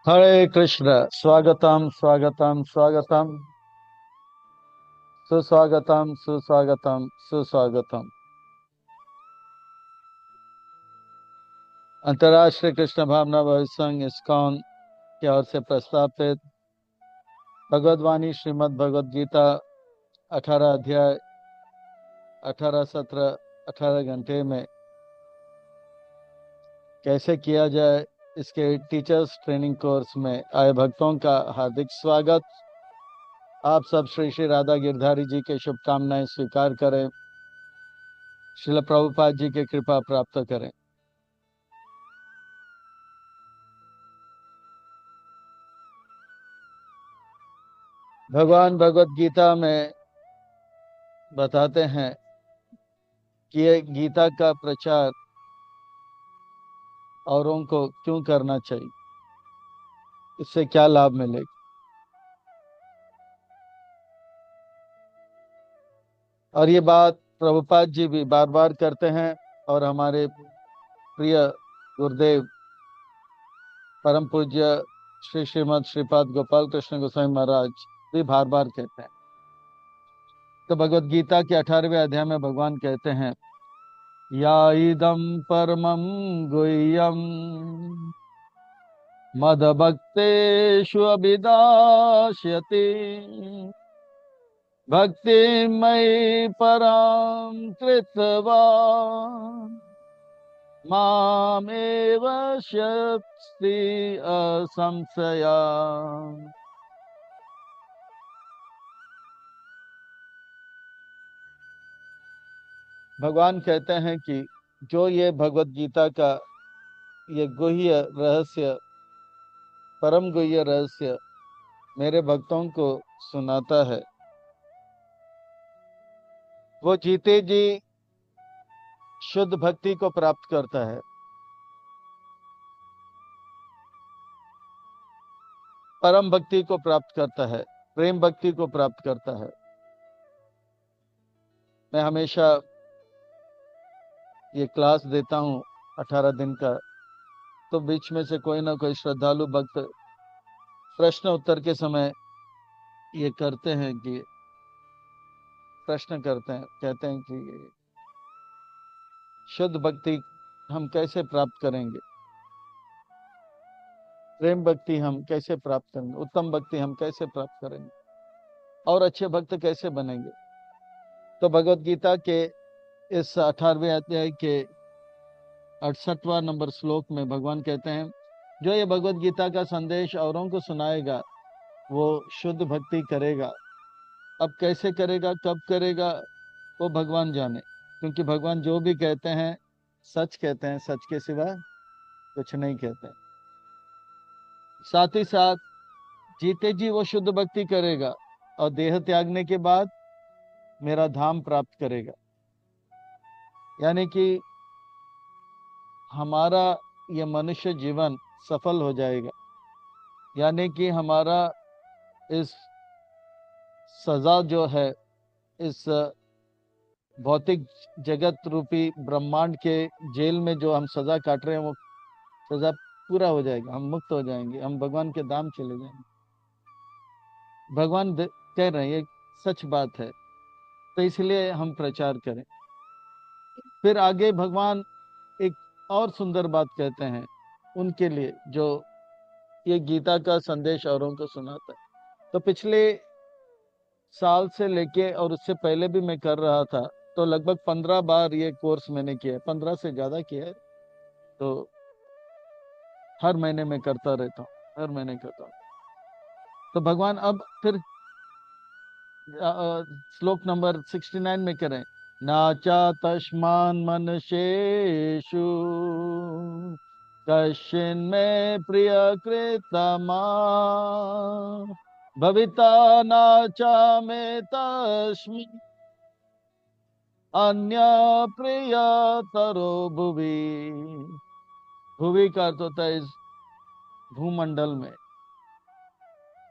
हरे कृष्ण। स्वागतम स्वागतम स्वागतम। सुस्वागतम सुस्वागतम सुस्वागतम। अंतर्राष्ट्रीय कृष्ण भावना भविष्य संघ इस्कॉन की ओर से प्रस्तावित भगवद्वाणी श्रीमद् भगवद गीता 18 अध्याय 18 सत्र 18 घंटे में कैसे किया जाए, इसके टीचर्स ट्रेनिंग कोर्स में आए भक्तों का हार्दिक स्वागत। आप सब श्री श्री राधा गिरधारी जी के शुभकामनाएं स्वीकार करें, श्रील प्रभुपाद जी की कृपा प्राप्त करें। भगवान भगवत गीता में बताते हैं कि ये गीता का प्रचार औरों को क्यों करना चाहिए, इससे क्या लाभ मिलेगा। और ये बात प्रभुपाद जी भी बार बार करते हैं और हमारे प्रिय गुरुदेव परम पूज्य श्री श्रीमद श्रीपाद गोपाल कृष्ण गोस्वामी महाराज भी बार बार कहते हैं। तो भगवत गीता के 18वें अध्याय में भगवान कहते हैं, या इदम परमं गुह्यम मदभक्तेषु अभिदास्यति भक्ति मयि परां कृत्वा मामेव शप्ति असंशया। भगवान कहते हैं कि जो ये भगवत गीता का ये गुह्य रहस्य, परम गुह्य रहस्य मेरे भक्तों को सुनाता है, वो जीते जी शुद्ध भक्ति को प्राप्त करता है, परम भक्ति को प्राप्त करता है, प्रेम भक्ति को प्राप्त करता है। मैं हमेशा ये क्लास देता हूँ 18 दिन का, तो बीच में से कोई ना कोई श्रद्धालु भक्त प्रश्न उत्तर के समय ये करते हैं कि प्रश्न करते हैं, कहते हैं कि शुद्ध भक्ति हम कैसे प्राप्त करेंगे, प्रेम भक्ति हम कैसे प्राप्त करेंगे, उत्तम भक्ति हम कैसे प्राप्त करेंगे और अच्छे भक्त कैसे बनेंगे। तो भगवत गीता के इस 18वें अध्याय के 68वां नंबर श्लोक में भगवान कहते हैं, जो ये भगवत गीता का संदेश औरों को सुनाएगा वो शुद्ध भक्ति करेगा। अब कैसे करेगा, कब करेगा, वो भगवान जाने, क्योंकि भगवान जो भी कहते हैं सच कहते हैं, सच के सिवा कुछ नहीं कहते। साथ ही साथ जीते जी वो शुद्ध भक्ति करेगा और देह त्यागने के बाद मेरा धाम प्राप्त करेगा। यानी कि हमारा ये मनुष्य जीवन सफल हो जाएगा, यानी कि हमारा इस सजा जो है, इस भौतिक जगत रूपी ब्रह्मांड के जेल में जो हम सजा काट रहे हैं, वो सजा पूरा हो जाएगा, हम मुक्त हो जाएंगे, हम भगवान के धाम चले जाएंगे। भगवान कह रहे हैं, ये सच बात है, तो इसलिए हम प्रचार करें। फिर आगे भगवान एक और सुंदर बात कहते हैं उनके लिए जो ये गीता का संदेश औरों को सुनाता है। तो पिछले साल से लेके और उससे पहले भी मैं कर रहा था, तो लगभग 15 बार ये कोर्स मैंने किया है, 15 से ज्यादा किया है। तो हर महीने में करता रहता हूँ, हर महीने करता हूँ। तो भगवान अब फिर श्लोक नंबर 69 में करें, नाचा तस्मान मनशेषु कश्चिन्मे प्रिय कृतमा भविता नाचा में तस्मिन् अन्य प्रिय तरो भुवि। भुवि का अर्थ होता है इस भूमंडल में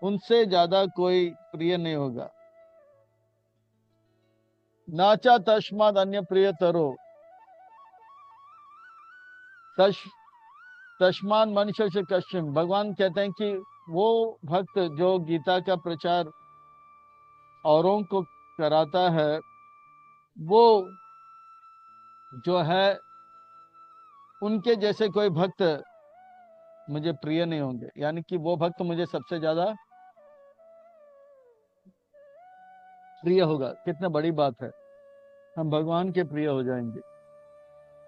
उनसे ज्यादा कोई प्रिय नहीं होगा। नाचा तस्माद अन्य प्रिय तरो, तश तस्मान मनुष्य से कश्चिम, भगवान कहते हैं कि वो भक्त जो गीता का प्रचार औरों को कराता है, वो जो है उनके जैसे कोई भक्त मुझे प्रिय नहीं होंगे, यानी कि वो भक्त मुझे सबसे ज्यादा प्रिय होगा। कितनी बड़ी बात है, हम भगवान के प्रिय हो जाएंगे।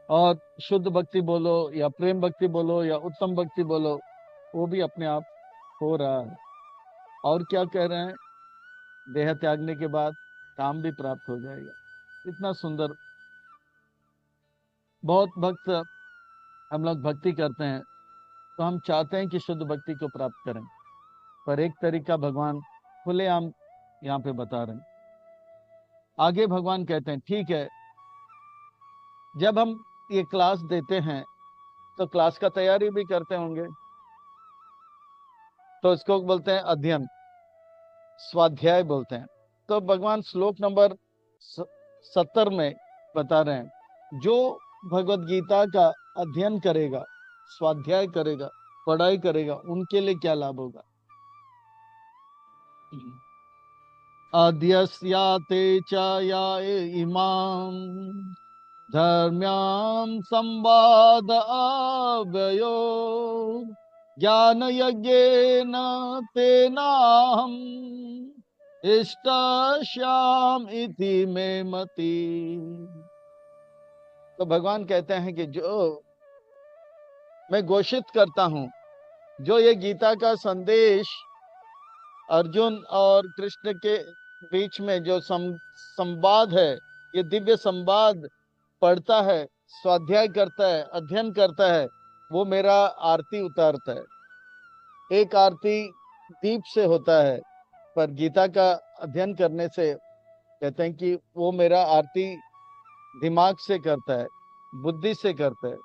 और शुद्ध भक्ति बोलो या प्रेम भक्ति बोलो या उत्तम भक्ति बोलो, वो भी अपने आप हो रहा है। और क्या कह रहे हैं, देह त्यागने के बाद काम भी प्राप्त हो जाएगा। इतना सुंदर। बहुत भक्त हम लोग भक्ति करते हैं तो हम चाहते हैं कि शुद्ध भक्ति को प्राप्त करें, पर एक तरीका भगवान खुलेआम यहाँ पे बता रहे हैं। आगे भगवान कहते हैं ठीक है, जब हम ये क्लास देते हैं तो क्लास का तैयारी भी करते होंगे, तो इसको बोलते हैं अध्ययन, स्वाध्याय बोलते हैं। तो भगवान श्लोक नंबर 70 में बता रहे हैं, जो भगवत गीता का अध्ययन करेगा, स्वाध्याय करेगा, पढ़ाई करेगा, उनके लिए क्या लाभ होगा। अध्यस्याते च या इमाम धर्म्याम संवाद अव्ययो ज्ञान यज्ञेन तेनाहम इष्टाश्याम इति मे मति। तो भगवान कहते हैं कि जो मैं घोषित करता हूं, जो ये गीता का संदेश अर्जुन और कृष्ण के बीच में जो संवाद है, ये दिव्य संवाद पढ़ता है, स्वाध्याय करता है, अध्ययन करता है, वो मेरा आरती उतारता है। एक आरती दीप से होता है, पर गीता का अध्ययन करने से कहते हैं कि वो मेरा आरती दिमाग से करता है, बुद्धि से करता है।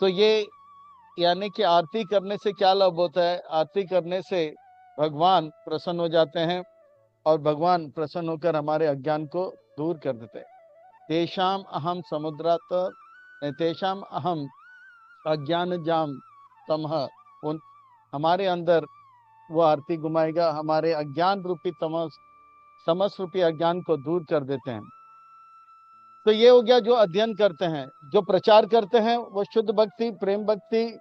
तो ये यानी कि आरती करने से क्या लाभ होता है, आरती करने से भगवान प्रसन्न हो जाते हैं और भगवान प्रसन्न होकर हमारे अज्ञान को दूर कर देते हैं। तेषाम अहम समुद्रात तेषाम अहम अज्ञान जाम तमह, उन हमारे अंदर वो आरती घुमाएगा, हमारे अज्ञान रूपी तमस रूपी अज्ञान को दूर कर देते हैं। तो ये हो गया जो अध्ययन करते हैं। जो प्रचार करते हैं वो शुद्ध भक्ति, प्रेम भक्ति,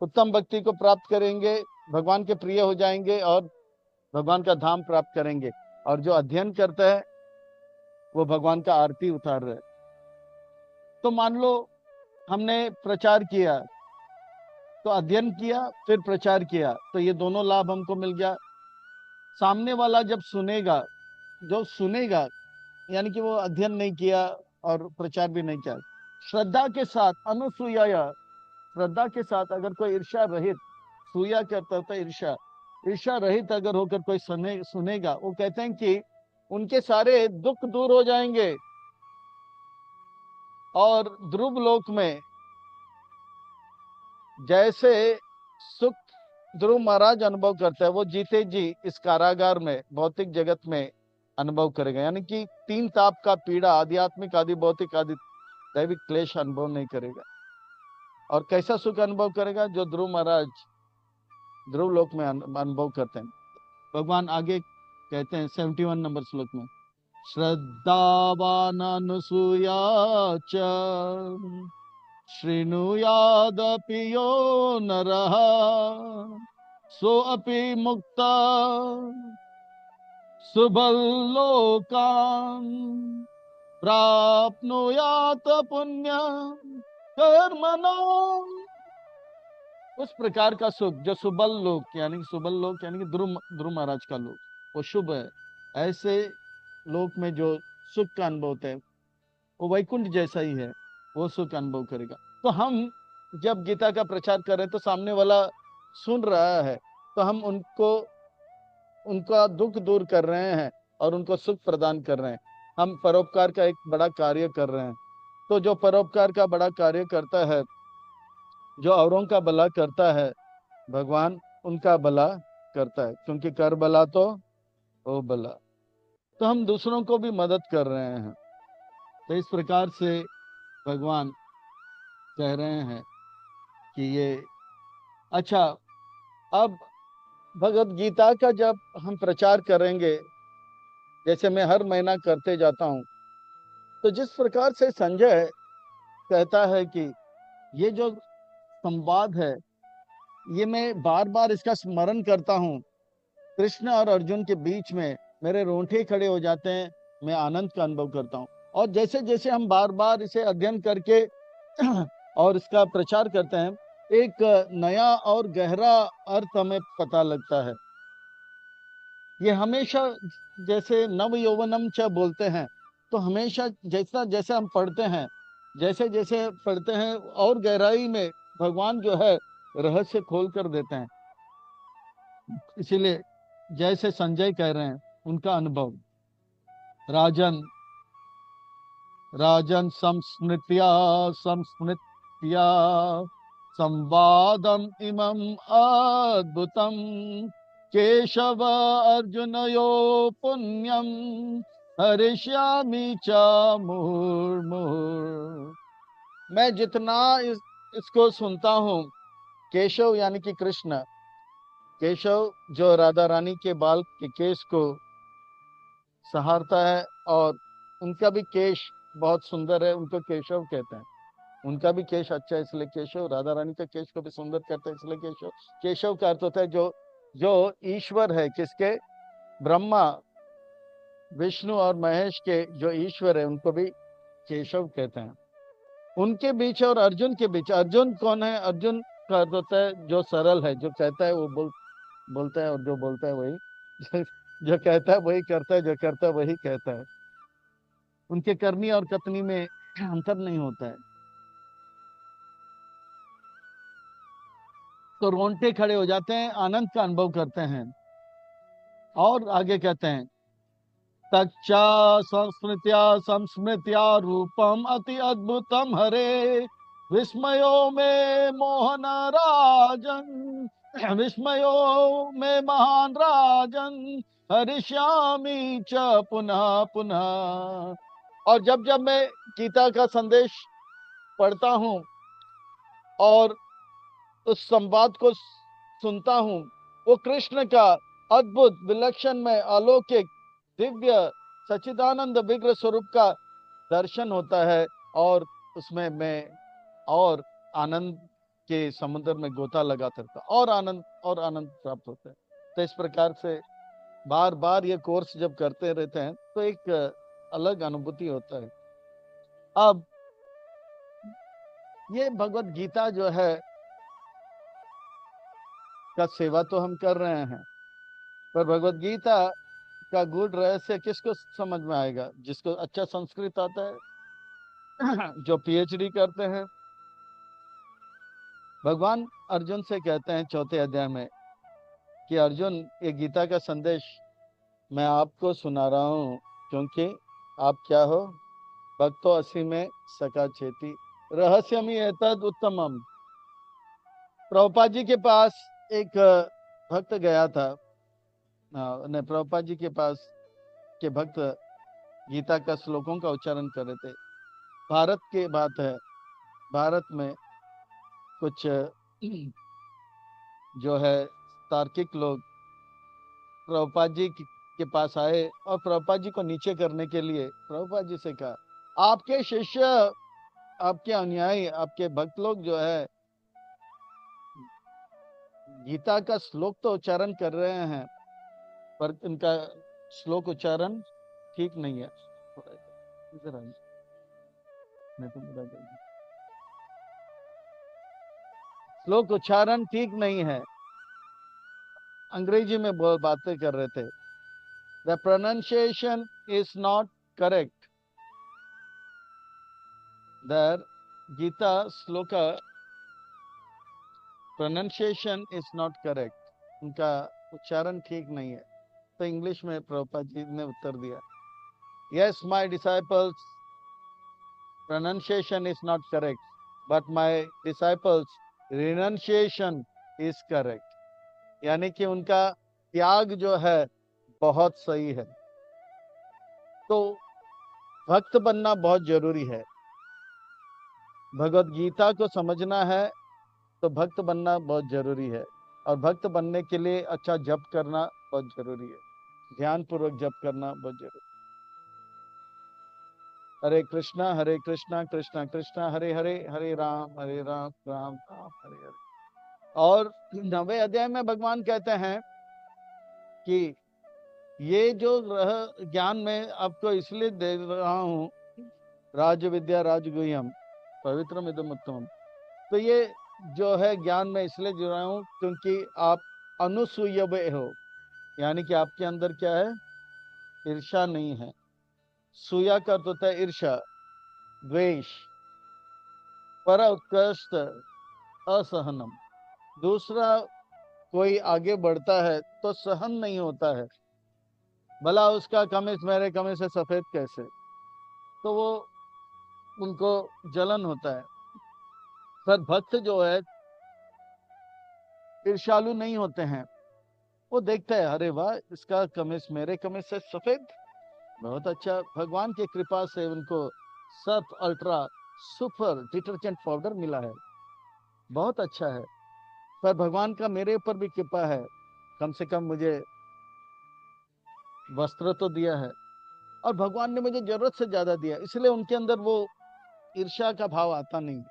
उत्तम भक्ति को प्राप्त करेंगे, भगवान के प्रिय हो जाएंगे और भगवान का धाम प्राप्त करेंगे। और जो अध्ययन करता है वो भगवान का आरती उतार रहे। तो मान लो हमने प्रचार किया, तो अध्ययन किया फिर प्रचार किया, तो ये दोनों लाभ हमको मिल गया। सामने वाला जब सुनेगा, जो सुनेगा यानी कि वो अध्ययन नहीं किया और प्रचार भी नहीं किया, श्रद्धा के साथ अनुसूया, श्रद्धा के साथ अगर कोई ईर्ष्या रहित, सूया करता होता है ईर्ष्या, ईर्ष्या रहित अगर होकर कोई सुनेगा, वो कहते हैं कि उनके सारे दुख दूर हो जाएंगे। और ध्रुव लोक में जैसे सुख ध्रुव महाराज अनुभव करते हैं, वो जीते जी इस कारागार में भौतिक जगत में अनुभव करेगा। यानी कि 3 ताप का पीड़ा, आध्यात्मिक, आदि भौतिक, आदि दैविक क्लेश अनुभव नहीं करेगा। और कैसा सुख अनुभव करेगा, जो ध्रुव महाराज ध्रुव लोक में अनुभव करते हैं। भगवान आगे कहते हैं 71 नंबर श्लोक में, श्रद्धावान अनुसूया च शृणुयादपि यो नरः सोऽपि मुक्ता शुभलोकान् प्राप्नुयात पुण्य कर्मणाम्। उस प्रकार का सुख जो सुबल लोक यानी कि ध्रुव महाराज का लोक, वो शुभ है। ऐसे लोक में जो सुख का अनुभव होता है वो वैकुंठ जैसा ही है, वो सुख अनुभव करेगा। तो हम जब गीता का प्रचार कर रहे हैं तो सामने वाला सुन रहा है, तो हम उनका दुख दूर कर रहे हैं और उनको सुख प्रदान कर रहे हैं। हम परोपकार का एक बड़ा कार्य कर रहे हैं। तो जो परोपकार का बड़ा कार्य करता है, जो औरों का भला करता है, भगवान उनका भला करता है, क्योंकि कर भला तो ओ भला। तो हम दूसरों को भी मदद कर रहे हैं। तो इस प्रकार से भगवान कह रहे हैं कि ये अच्छा। अब भगवत गीता का जब हम प्रचार करेंगे, जैसे मैं हर महीना करते जाता हूँ, तो जिस प्रकार से संजय कहता है कि ये जो संवाद है, ये मैं बार बार इसका स्मरण करता हूँ, कृष्ण और अर्जुन के बीच में मेरे रोंठे खड़े हो जाते हैं, मैं आनंद का अनुभव करता हूँ। और जैसे जैसे हम बार बार इसे अध्ययन करके और इसका प्रचार करते हैं, एक नया और गहरा अर्थ हमें पता लगता है। ये हमेशा, जैसे नव यौवनम च बोलते हैं, तो हमेशा जैसा जैसे हम पढ़ते हैं, जैसे जैसे पढ़ते हैं, और गहराई में भगवान जो है रहस्य खोल कर देते हैं। इसीलिए जैसे संजय कह रहे हैं, उनका अनुभव, राजन राजन संस्मृत्या संस्मृत्या संवादम इमं अद्भुतम केशव अर्जुनयो पुण्यम हरिष्यामि च मुहुर्मुहुः। मैं जितना इसको सुनता हूँ, केशव यानी कि कृष्ण, केशव जो राधा रानी के बाल के केश को सहारता है, और उनका भी केश बहुत सुंदर है, उनको केशव कहते हैं। उनका भी केश अच्छा है इसलिए केशव, राधा रानी का केश को भी सुंदर कहते हैं इसलिए केशव। केशव का अर्थ होता है जो जो ईश्वर है, किसके? ब्रह्मा, विष्णु और महेश के जो ईश्वर है, उनको भी केशव कहते हैं। उनके बीच और अर्जुन के बीच, अर्जुन कौन है? अर्जुन का अर्थ होता है जो सरल है, जो कहता है वो बोलता है, और जो बोलता है वही जो कहता है वही करता है, जो करता है वही कहता है। उनके करनी और कथनी में अंतर नहीं होता है। तो रोंगटे खड़े हो जाते हैं, आनंद का अनुभव करते हैं। और आगे कहते हैं, तच्चा संस्मृत्या संस्मृत्या रूपम अति अद्भुतम हरे विस्मयो में मोहन राजन विस्मयो में महान राजन हरिष्यामि च पुनः पुनः। और जब जब मैं गीता का संदेश पढ़ता हूँ और उस संवाद को सुनता हूँ, वो कृष्ण का अद्भुत विलक्षण में अलौकिक दिव्य सच्चिदानंद विग्रह स्वरूप का दर्शन होता है, और उसमें मैं और आनंद के समुद्र में गोता लगाता रहता, और आनंद प्राप्त होता है। तो इस प्रकार से बार बार ये कोर्स जब करते रहते हैं तो एक अलग अनुभूति होता है। अब ये भगवत गीता जो है का सेवा तो हम कर रहे हैं, पर भगवत गीता का गूढ़ रहस्य किसको समझ में आएगा? जिसको अच्छा संस्कृत आता है जो पीएचडी करते हैं। भगवान अर्जुन से कहते हैं चौथे अध्याय में कि अर्जुन, ये गीता का संदेश मैं आपको सुना रहा हूँ, क्योंकि आप क्या हो? भक्तो असी में सका चेती रहस्यमि एतद उत्तमम। प्रभुपाद जी के पास एक भक्त गया था, ने प्रभुपाद जी के पास के भक्त गीता का श्लोकों का उच्चारण कर रहे थे। भारत की बात है, भारत में कुछ जो है तार्किक लोग प्रभुपाद जी के पास आए, और प्रभुपाद जी को नीचे करने के लिए प्रभुपाद जी से कहा, आपके शिष्य, आपके अनुयायी, आपके भक्त लोग जो है गीता का श्लोक तो उच्चारण कर रहे हैं, पर इनका श्लोक उच्चारण ठीक नहीं है। इधर आइए, मैं तो बुरा कर दूं। श्लोक उच्चारण ठीक नहीं है। अंग्रेजी में बातें कर रहे थे। The pronunciation is not correct. The Gita sloka pronunciation is not correct. उनका उच्चारण ठीक नहीं है। तो इंग्लिश में प्रभुपाद जी ने उत्तर दिया, Yes, my disciples, pronunciation is not correct, but my disciples renunciation is correct. यानी कि उनका त्याग जो है बहुत सही है। तो भक्त बनना बहुत जरूरी है। भगवत गीता को समझना है, तो भक्त बनना बहुत जरूरी है, और भक्त बनने के लिए अच्छा जप करना बहुत जरूरी है, ध्यान पूर्वक जप करना बहुत जरूरी। हरे कृष्णा कृष्णा कृष्णा हरे हरे, हरे राम राम राम हरे हरे। और 9वें अध्याय में भगवान कहते हैं कि ये जो ग्रह ज्ञान में आपको इसलिए दे रहा हूं, राज विद्या राजगुह्यम पवित्रम इदम उत्तमम, तो ये जो है ज्ञान में इसलिए दे रहा हूं क्योंकि आप अनुसूयवे हो, यानी कि आपके अंदर क्या है, ईर्षा नहीं है। सूया का अर्थ होता है ईर्षा, द्वेष, पर उत्कृष्ट असहनम। दूसरा कोई आगे बढ़ता है तो सहन नहीं होता है, भला उसका कमीज मेरे कमीज से सफेद कैसे, तो वो उनको जलन होता है। पर भक्त जो है ईर्ष्यालु नहीं होते हैं, वो देखते हैं अरे वाह इसका कमीज मेरे कमीज से सफेद, बहुत अच्छा, भगवान की कृपा से उनको Surf ultra super detergent powder मिला है, बहुत अच्छा है। पर भगवान का मेरे ऊपर भी कृपा है, कम से कम मुझे वस्त्र तो दिया है, और भगवान ने मुझे जरूरत से ज्यादा दिया, इसलिए उनके अंदर वो ईर्ष्या का भाव आता नहीं।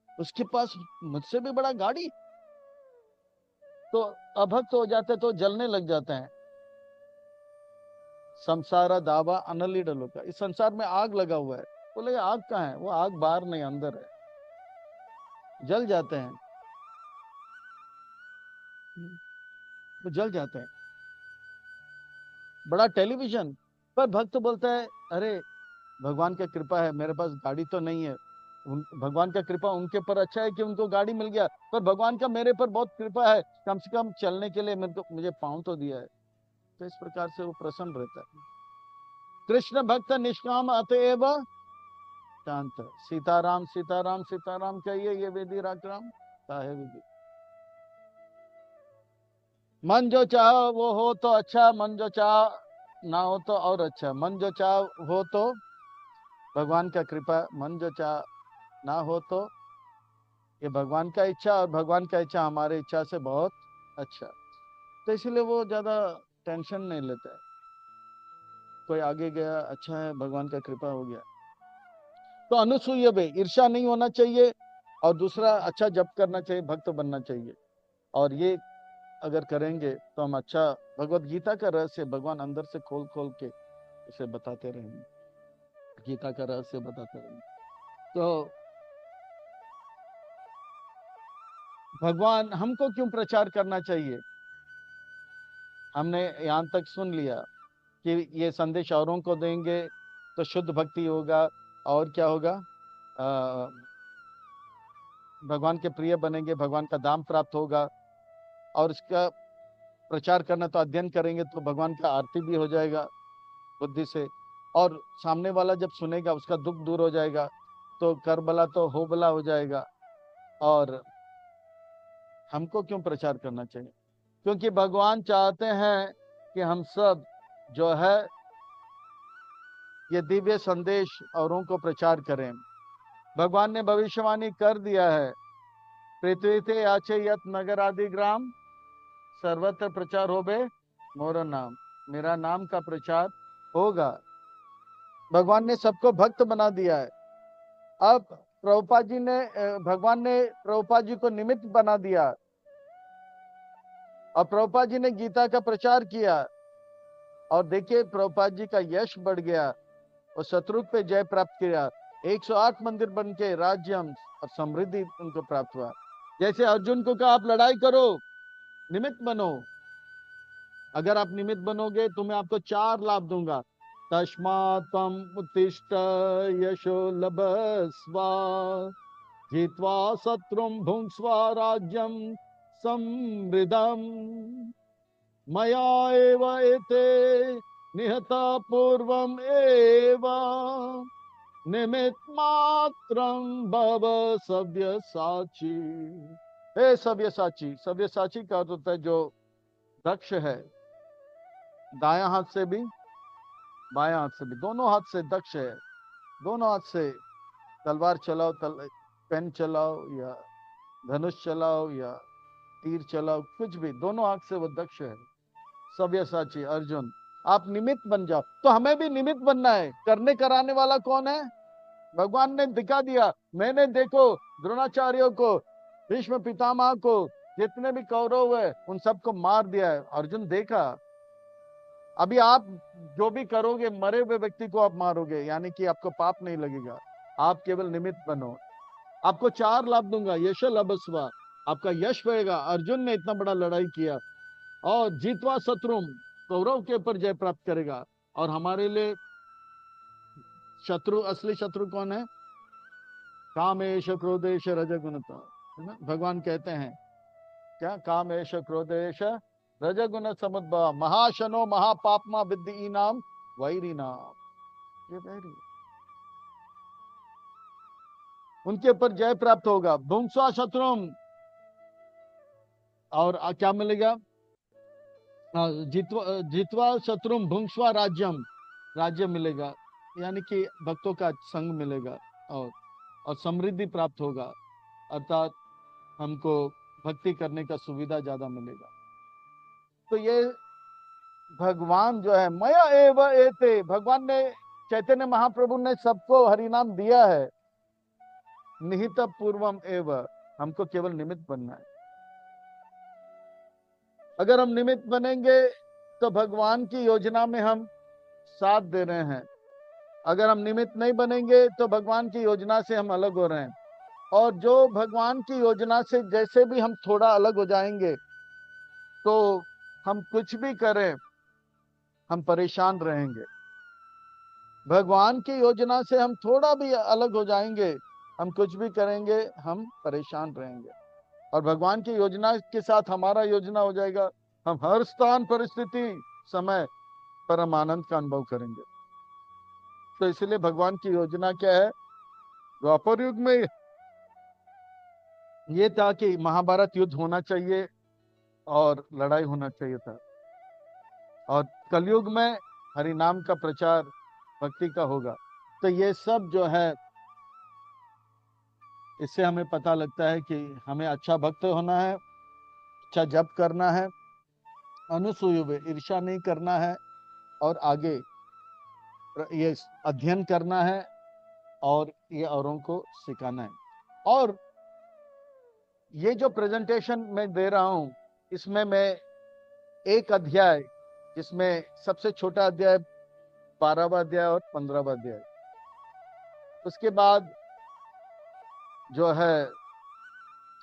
उसके पास मुझसे भी बड़ा गाड़ी, तो अभक्त हो जाते, तो जलने लग जाते हैं। संसारा दावा अनली डलो का, इस संसार में आग लगा हुआ है, बोले आग कहाँ है, वो आग बाहर नहीं अंदर है, जल जाते हैं, वो जल जाते हैं। बड़ा टेलीविजन, पर भक्त बोलता है अरे भगवान का कृपा है, मेरे पास गाड़ी तो नहीं है, भगवान का कृपा उनके पर अच्छा है कि उनको गाड़ी मिल गया, पर भगवान का मेरे पर बहुत कृपा है, कम से कम चलने के लिए मुझे पाँव तो दिया है। तो इस प्रकार से वो प्रसन्न रहता है। कृष्ण भक्त निष्काम अतएव शांत। सीताराम सीताराम सीताराम कहिए, ये विधि राम है विधि। मन जो चाह वो हो तो अच्छा, मन जो चाह ना हो तो और अच्छा। मन जो चाह हो तो भगवान का कृपा, मन जो चाह ना हो तो ये भगवान का इच्छा, और भगवान का इच्छा हमारे इच्छा से बहुत अच्छा। तो इसलिए वो ज्यादा टेंशन नहीं लेता है, कोई आगे गया अच्छा है, भगवान का कृपा हो गया। तो अनुसूय बे, ईर्ष्या नहीं होना चाहिए, और दूसरा अच्छा जप करना चाहिए, भक्त बनना चाहिए। और ये अगर करेंगे तो हम अच्छा, भगवत गीता का रहस्य भगवान अंदर से खोल खोल के उसे बताते रहेंगे, गीता का रहस्य बताते रहेंगे। तो भगवान हमको क्यों प्रचार करना चाहिए, हमने यहाँ तक सुन लिया कि ये संदेश औरों को देंगे तो शुद्ध भक्ति होगा, और क्या होगा, भगवान के प्रिय बनेंगे, भगवान का धाम प्राप्त होगा। और इसका प्रचार करना तो अध्ययन करेंगे तो भगवान का आरती भी हो जाएगा बुद्धि से, और सामने वाला जब सुनेगा उसका दुख दूर हो जाएगा, तो कर भला तो हो भला हो जाएगा। और हमको क्यों प्रचार करना चाहिए, क्योंकि भगवान चाहते हैं कि हम सब जो है ये दिव्य संदेश औरों को प्रचार करें। भगवान ने भविष्यवाणी कर दिया है, पृथ्वी थे आचे यत नगर आदि ग्राम सर्वत्र प्रचार हो बे मोर नाम, मेरा नाम का प्रचार होगा। भगवान ने सबको भक्त बना दिया है। अब प्रभुपाद जी ने, भगवान ने प्रभुपाद जी को निमित्त बना दिया, और प्रभुपाद जी ने गीता का प्रचार किया, और देखिए प्रभुपाद जी का यश बढ़ गया, और शत्रु पे जय प्राप्त किया, 108 मंदिर बन के राज्यम और समृद्धि उनको प्राप्त हुआ। जैसे अर्जुन को कहा आप लड़ाई करो, निमित्त बनो, अगर आप निमित्त बनोगे तो मैं आपको 4 लाभ दूंगा। तस्मात् त्वम् उत्तिष्ठ यशो लभस्व, जित्वा शत्रुं भुंक्स्व राज्यं समृद्धम्, मया एव एते निहता पूर्वम एव, निमित्त मात्रं भव सव्यसाची। हे सव्यसाची, सव्यसाची का अर्थ होता है जो दक्ष है, दायां हाथ से भी बायां हाथ से भी, दोनों हाथ से दक्ष है, दोनों हाथ से तलवार चलाओ, पेन चलाओ या धनुष चलाओ या तीर चलाओ, कुछ भी, दोनों आंख से वो दक्ष है। सव्यसाची अर्जुन, आप निमित्त बन जाओ। तो हमें भी निमित्त बनना है। करने कराने वाला कौन है? भगवान ने दिखा दिया। मैंने देखो द्रोणाचार्यों को, भीष्म पितामह को, जितने भी कौरव है उन सबको मार दिया है। अर्जुन देखा। अभी आप जो भी करोगे, मरे हुए व्यक्ति को आप मारोगे, यानी कि आपको पाप नहीं लगेगा। आप केवल निमित्त बनो। आपको 4 लाभ दूंगा, यश लभस्वा, आपका यश बढ़ेगा। अर्जुन ने इतना बड़ा लड़ाई किया और जीतवा शत्रु, कौरव के ऊपर जय प्राप्त करेगा। और हमारे लिए शत्रु, असली शत्रु कौन है? कामेश क्रोधेश रजगुणता, है ना? भगवान कहते हैं क्या? कामेश क्रोधेश रजगुण समुद्भव महाशनो महापापमा विद्धि नाम वैरी नाम। ये वैरी, उनके ऊपर जय प्राप्त होगा। भुंक्स्वा शत्रुम, और क्या मिलेगा? जितवा शत्रुम भुंक्स्वा राज्यम, राज्य मिलेगा, यानी कि भक्तों का संग मिलेगा। और समृद्धि प्राप्त होगा, अर्थात हमको भक्ति करने का सुविधा ज्यादा मिलेगा। तो ये भगवान जो है, मया एव एते, भगवान ने, चैतन्य महाप्रभु ने सबको हरिनाम दिया है। निहित पूर्वम एव, हमको केवल निमित्त बनना है। अगर हम निमित्त बनेंगे तो भगवान की योजना में हम साथ दे रहे हैं। अगर हम निमित्त नहीं बनेंगे तो भगवान की योजना से हम अलग हो रहे हैं। और जो भगवान की योजना से जैसे भी हम थोड़ा अलग हो जाएंगे, तो हम कुछ भी करें हम परेशान रहेंगे। भगवान की योजना से हम थोड़ा भी अलग हो जाएंगे, हम कुछ भी करेंगे हम परेशान रहेंगे। और भगवान की योजना के साथ हमारा योजना हो जाएगा, हम हर स्थान परिस्थिति समय पर हम आनंद का अनुभव करेंगे। तो इसलिए भगवान की योजना क्या है? द्वापर युग में ये था कि महाभारत युद्ध होना चाहिए और लड़ाई होना चाहिए था। और कलयुग में हरि नाम का प्रचार भक्ति का होगा। तो ये सब जो है, इससे हमें पता लगता है कि हमें अच्छा भक्त होना है, अच्छा जप करना है, अनुसूय ईर्ष्या नहीं करना है, और आगे ये अध्ययन करना है और ये औरों को सिखाना है। और ये जो प्रेजेंटेशन मैं दे रहा हूं, इसमें मैं एक अध्याय, जिसमें सबसे छोटा अध्याय 12वां अध्याय और 15वां अध्याय, उसके बाद जो है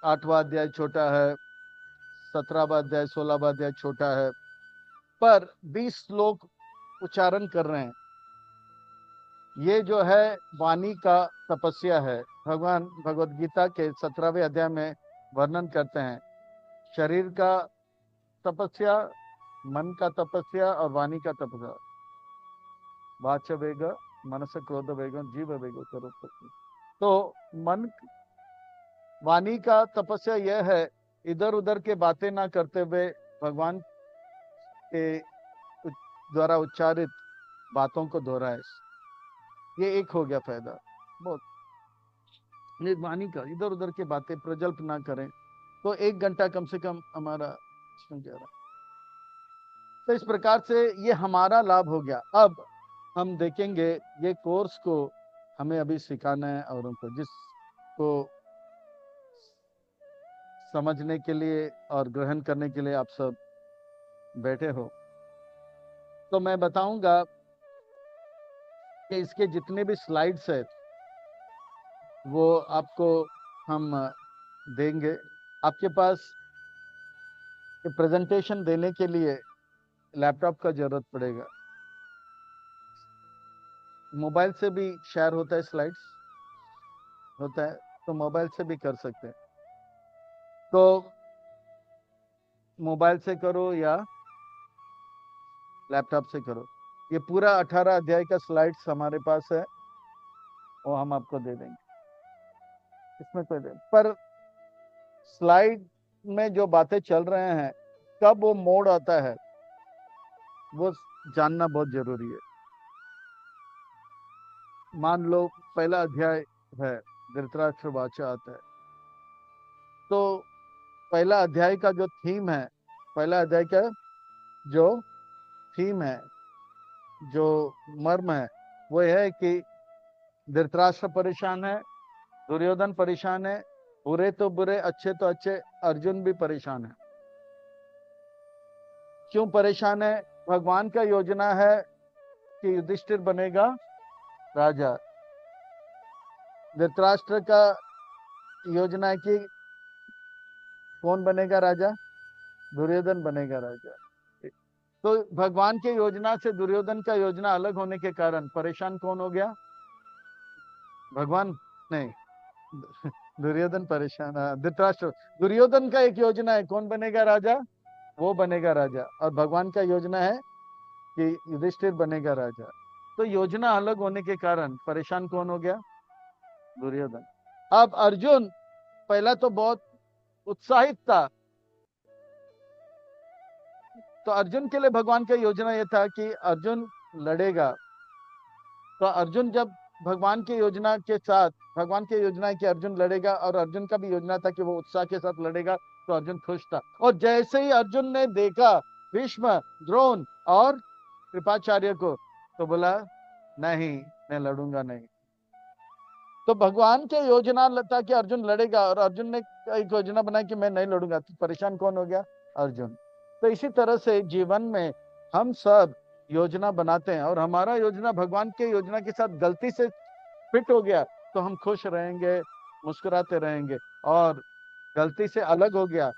8वां अध्याय छोटा है, 17वां अध्याय 16वां अध्याय छोटा है, पर 20 श्लोक उच्चारण कर रहे हैं। ये जो है वाणी का तपस्या है। भगवान भगवत गीता के 17वें अध्याय में वर्णन करते हैं शरीर का तपस्या, मन का तपस्या और वाणी का तपस्या। वाच वेग मनस क्रोध वेग जीव वेग करो। तो मन, वाणी का तपस्या यह है, इधर उधर के बातें ना करते हुए भगवान के द्वारा उच्चारित बातों को दोहराए। ये एक हो गया फायदा बहुत। ये वाणी का, इधर उधर के बातें प्रजल्प ना करें, तो 1 घंटा कम से कम हमारा इसमें जा रहा। तो इस प्रकार से ये हमारा लाभ हो गया। अब हम देखेंगे ये कोर्स को हमें अभी सिखाना है औरों को, जिसको समझने के लिए और ग्रहण करने के लिए आप सब बैठे हो। तो मैं बताऊंगा कि इसके जितने भी स्लाइड्स है वो आपको हम देंगे। आपके पास प्रेजेंटेशन देने के लिए लैपटॉप का जरूरत पड़ेगा। मोबाइल से भी शेयर होता है, स्लाइड्स होता है, तो मोबाइल से भी कर सकते हैं। तो मोबाइल से करो या लैपटॉप से करो। ये पूरा 18 अध्याय का स्लाइड्स हमारे पास है, वो हम आपको दे देंगे। इसमें कोई पर स्लाइड में जो बातें चल रहे हैं, कब वो मोड़ आता है वो जानना बहुत जरूरी है। मान लो पहला अध्याय है, धृतराष्ट्र वाचा आता है, तो पहला अध्याय का जो थीम है, पहला अध्याय का जो थीम है, जो मर्म है, वो है कि धृतराष्ट्र परेशान है, दुर्योधन परेशान है, बुरे तो बुरे, अच्छे तो अच्छे, अर्जुन भी परेशान है। क्यों परेशान है? भगवान का योजना है कि युधिष्ठिर बनेगा राजा। धृतराष्ट्र का योजना है कि कौन बनेगा राजा? दुर्योधन बनेगा राजा। तो भगवान के योजना से दुर्योधन का योजना अलग होने के कारण परेशान कौन हो गया? भगवान नहीं, दुर्योधन परेशान, धृतराष्ट्र। दुर्योधन का एक योजना है, कौन बनेगा राजा? वो बनेगा राजा। और भगवान का योजना है कि युधिष्ठिर बनेगा राजा। तो योजना अलग होने के कारण परेशान कौन हो गया? दुर्योधन। अब अर्जुन पहला तो बहुत उत्साहित था, तो अर्जुन के लिए भगवान का योजना यह था कि अर्जुन लड़ेगा। तो अर्जुन जब भगवान की योजना के साथ, भगवान की योजना है कि अर्जुन लड़ेगा, और अर्जुन का भी योजना था कि वो उत्साह के साथ लड़ेगा, तो अर्जुन खुश था। और जैसे ही अर्जुन ने देखा भीष्म, द्रोण और कृपाचार्य को, तो बोला नहीं, मैं लड़ूंगा नहीं। तो भगवान के योजना था कि अर्जुन लड़ेगा, और अर्जुन ने एक योजना बनाई कि मैं नहीं लड़ूंगा, तो परेशान कौन हो गया? अर्जुन। तो इसी तरह से जीवन में हम सब योजना बनाते हैं, और हमारा योजना भगवान के योजना के साथ गलती से फिट हो गया तो हम खुश रहेंगे, मुस्कुराते रहेंगे, और गलती से अलग हो गया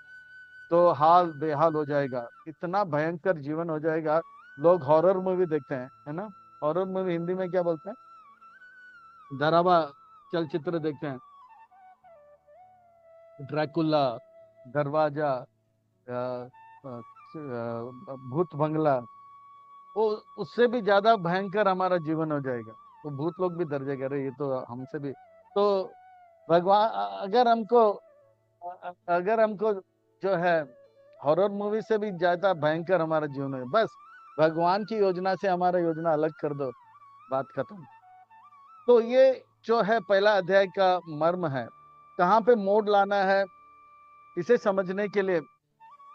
तो हाल बेहाल हो जाएगा, इतना भयंकर जीवन हो जाएगा। लोग हॉरर मूवी देखते हैं, है ना? हॉरर मूवी हिंदी में क्या बोलते हैं? डरावा चलचित्र देखते हैं, ड्रैकुला, दरवाजा, भूत बंगला। वो उससे भी ज्यादा भयंकर हमारा जीवन हो जाएगा। तो भूत लोग भी डर जाएगा, अरे ये तो हमसे भी। तो भगवान, अगर हमको जो है हॉरर मूवी से भी ज्यादा भयंकर हमारा जीवन है, बस भगवान की योजना से हमारा योजना अलग कर दो, बात खत्म। तो ये जो है पहला अध्याय का मर्म है। कहाँ पे मोड़ लाना है, इसे समझने के लिए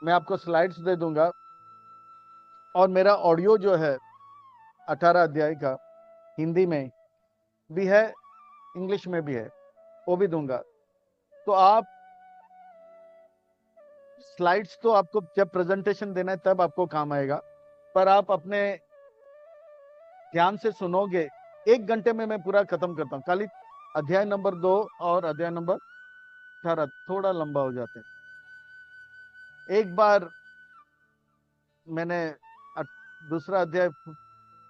मैं आपको स्लाइड्स दे दूंगा, और मेरा ऑडियो जो है 18 अध्याय का हिंदी में भी है, इंग्लिश में भी है, वो भी दूंगा। तो आप स्लाइड्स तो आपको जब प्रेजेंटेशन देना है तब आपको काम आएगा, पर आप अपने ध्यान से सुनोगे। 1 घंटे में मैं पूरा खत्म करता हूँ। खाली अध्याय नंबर 2 और अध्याय नंबर 18 थोड़ा लंबा हो जाते हैं। एक बार मैंने दूसरा अध्याय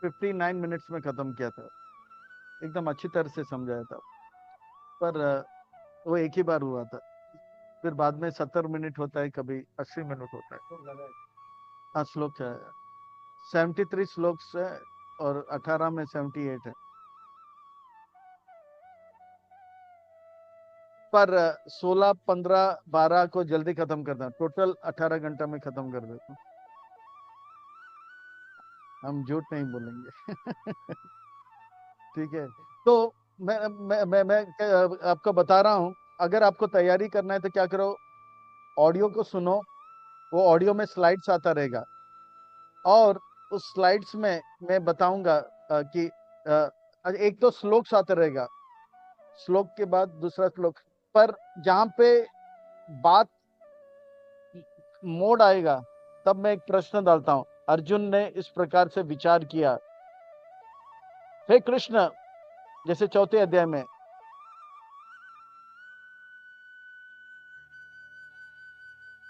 59 मिनट्स में खत्म किया था, एकदम अच्छी तरह से समझाया था, पर वो एक ही बार हुआ था। फिर बाद में 70 मिनट होता है, कभी 80 मिनट होता है। हाँ, श्लोक है, 73 श्लोक है, और 18 में 78 है। पर 16, 15, 12 को जल्दी खत्म करता हूँ, टोटल 18 घंटा में खत्म कर देता हूँ। हम झूठ नहीं बोलेंगे। ठीक है। तो मैं आपको बता रहा हूँ, अगर आपको तैयारी करना है तो क्या करो, ऑडियो को सुनो। वो ऑडियो में स्लाइड्स आता रहेगा, और उस स्लाइड्स में मैं बताऊंगा कि एक तो श्लोक आता रहेगा, श्लोक के बाद दूसरा श्लोक, पर जहां पे बात मोड़ आएगा तब मैं एक प्रश्न डालता हूं। अर्जुन ने इस प्रकार से विचार किया, हे कृष्ण, जैसे चौथे अध्याय में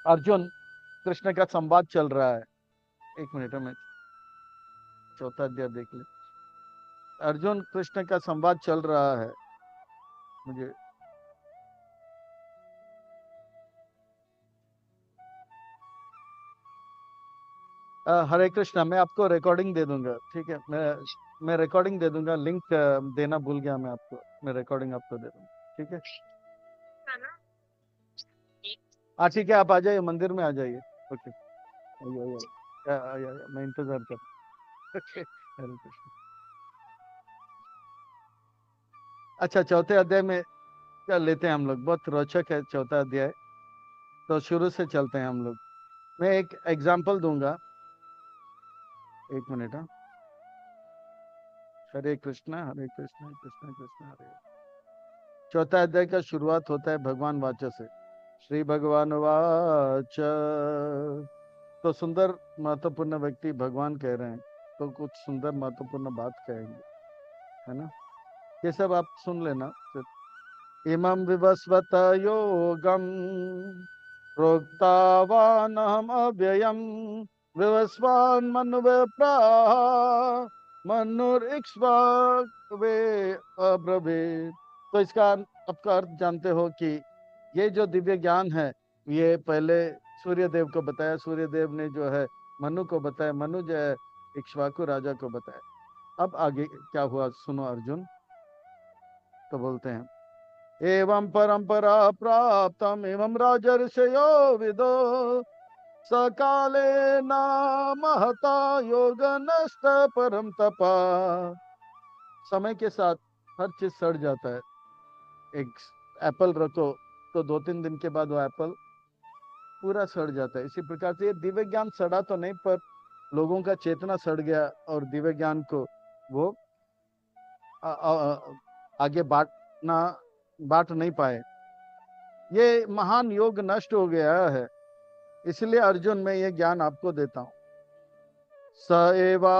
अर्जुन कृष्ण का संवाद चल रहा है। एक मिनट में चौथा अध्याय देख ले। अर्जुन कृष्ण का संवाद चल रहा है। मुझे हरे कृष्णा, मैं आपको रिकॉर्डिंग दे दूंगा, ठीक है? मैं रिकॉर्डिंग दे दूंगा, लिंक देना भूल गया मैं आपको, मैं रिकॉर्डिंग आपको दे दूंगा, ठीक है? हाँ ठीक है, आप आ जाइए, मंदिर में आ जाइए। ओके, आइए आइए आइए आइए, मैं इंतजार कर। ओके, हरे कृष्ण। अच्छा, चौथे अध्याय में क्या लेते हैं हम लोग, बहुत रोचक है चौथा अध्याय। तो शुरू से चलते हैं हम लोग। मैं एक एग्जाम्पल दूंगा, एक मिनट। हाँ, हरे कृष्णा कृष्णा कृष्णा हरे। चौथा अध्याय का शुरुआत होता है भगवान वाचा से। श्री भगवान वाच। तो सुंदर महत्वपूर्ण व्यक्ति भगवान कह रहे हैं, तो कुछ सुंदर महत्वपूर्ण बात कहेंगे, है ना। ये सब आप सुन लेना। इमं विवस्वत योगम प्रोक्तावानहम अव्ययम विवस्वान् मनुव्यप्रा मनुरिक्ष्वाकवे अब्रवीत्। तो इसका आपका अर्थ जानते हो कि ये जो दिव्य ज्ञान है, ये पहले सूर्य देव को बताया, सूर्य देव ने जो है मनु को बताया, मनु जो है इक्ष्वाकु राजा को बताया। अब आगे क्या हुआ सुनो अर्जुन। तो बोलते हैं, एवं परंपरा प्राप्तम एवं राजर्षयो विदो सकाले न महता योग नष्ट परम तपा। समय के साथ हर चीज सड़ जाता है। एक एप्पल रखो तो 2-3 दिन के बाद वो एप्पल पूरा सड़ जाता है। इसी प्रकार से ये दिव्य ज्ञान सड़ा तो नहीं, पर लोगों का चेतना सड़ गया और दिव्य ज्ञान को वो आगे बांट नहीं पाए। ये महान योग नष्ट हो गया है। इसलिए अर्जुन मैं ये ज्ञान आपको देता हूं। स एवा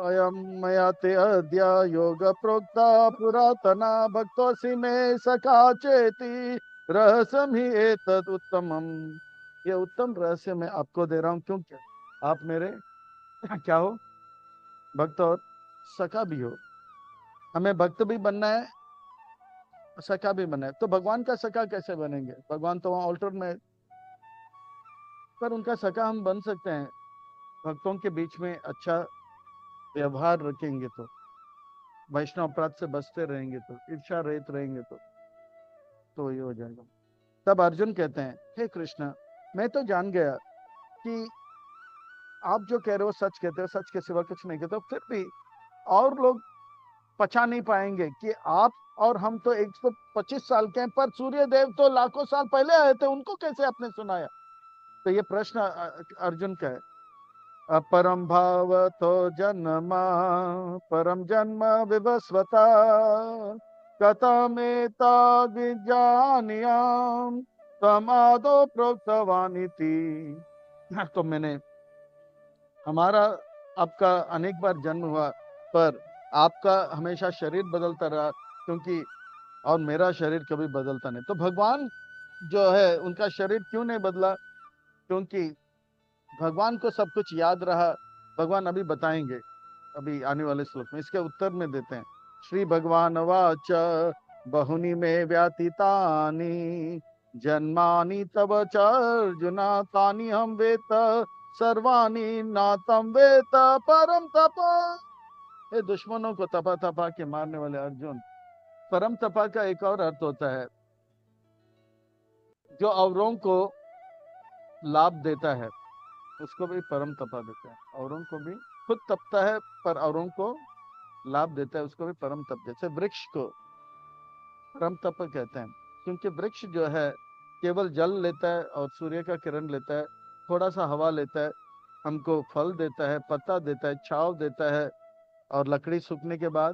अयम मया ते अद्य योग प्रोक्ता पुरातना भक्तोऽसि मे सखा चेति रहस्यम ही एतद उत्तमम। ये उत्तम रहस्य मैं आपको दे रहा हूं, क्योंकि आप मेरे क्या हो, भक्त और सखा भी हो। हमें भक्त भी बनना है, सखा भी बनना है। तो भगवान का सखा कैसे बनेंगे? भगवान तो वहां ऑल्टर में, पर उनका सखा हम बन सकते हैं भक्तों के बीच में अच्छा व्यवहार रखेंगे वैष्णव अपराध से बचते रहेंगे तो, ईर्ष्या रहित रहेंगे तो ये हो जाएगा। तब अर्जुन कहते हैं, हे कृष्ण, मैं तो जान गया कि आप जो कह रहे हो सच कहते हो, सच के सिवा कुछ नहीं कहते हो। फिर भी और लोग पचा नहीं पाएंगे कि आप और हम तो 125 साल के हैं, पर सूर्य देव तो लाखों साल पहले आए थे, उनको कैसे आपने सुनाया? तो ये प्रश्न अर्जुन का है। अपरम भाव तो जन्मा परम जन्म विवस्वता कथमेता विजानियाम तमादो प्रोक्तवानिति। तो मैंने, हमारा आपका अनेक बार जन्म हुआ, पर आपका हमेशा शरीर बदलता रहा, क्योंकि और मेरा शरीर कभी बदलता नहीं। तो भगवान जो है उनका शरीर क्यों नहीं बदला? क्योंकि भगवान को सब कुछ याद रहा। भगवान अभी बताएंगे, अभी आने वाले श्लोक में इसके उत्तर में देते हैं। श्री भगवान वाच बहुनि में व्यतीतानि जन्मानि तव च अर्जुना तानि हम वेत सर्वाणि नातम वेत परम तपा। ये दुश्मनों को तपा तपा के मारने वाले अर्जुन, परम तपा का एक और अर्थ होता है जो औरों को लाभ देता है, उसको भी परम तपा देता है। औरों को भी, खुद तपता है पर औरों को लाभ देता है, उसको भी परम तप। जैसे वृक्ष को परम तप कहते हैं, क्योंकि वृक्ष जो है केवल जल लेता है और सूर्य का किरण लेता है, थोड़ा सा हवा लेता है, हमको फल देता है, पत्ता देता है, छांव देता है, और लकड़ी सूखने के बाद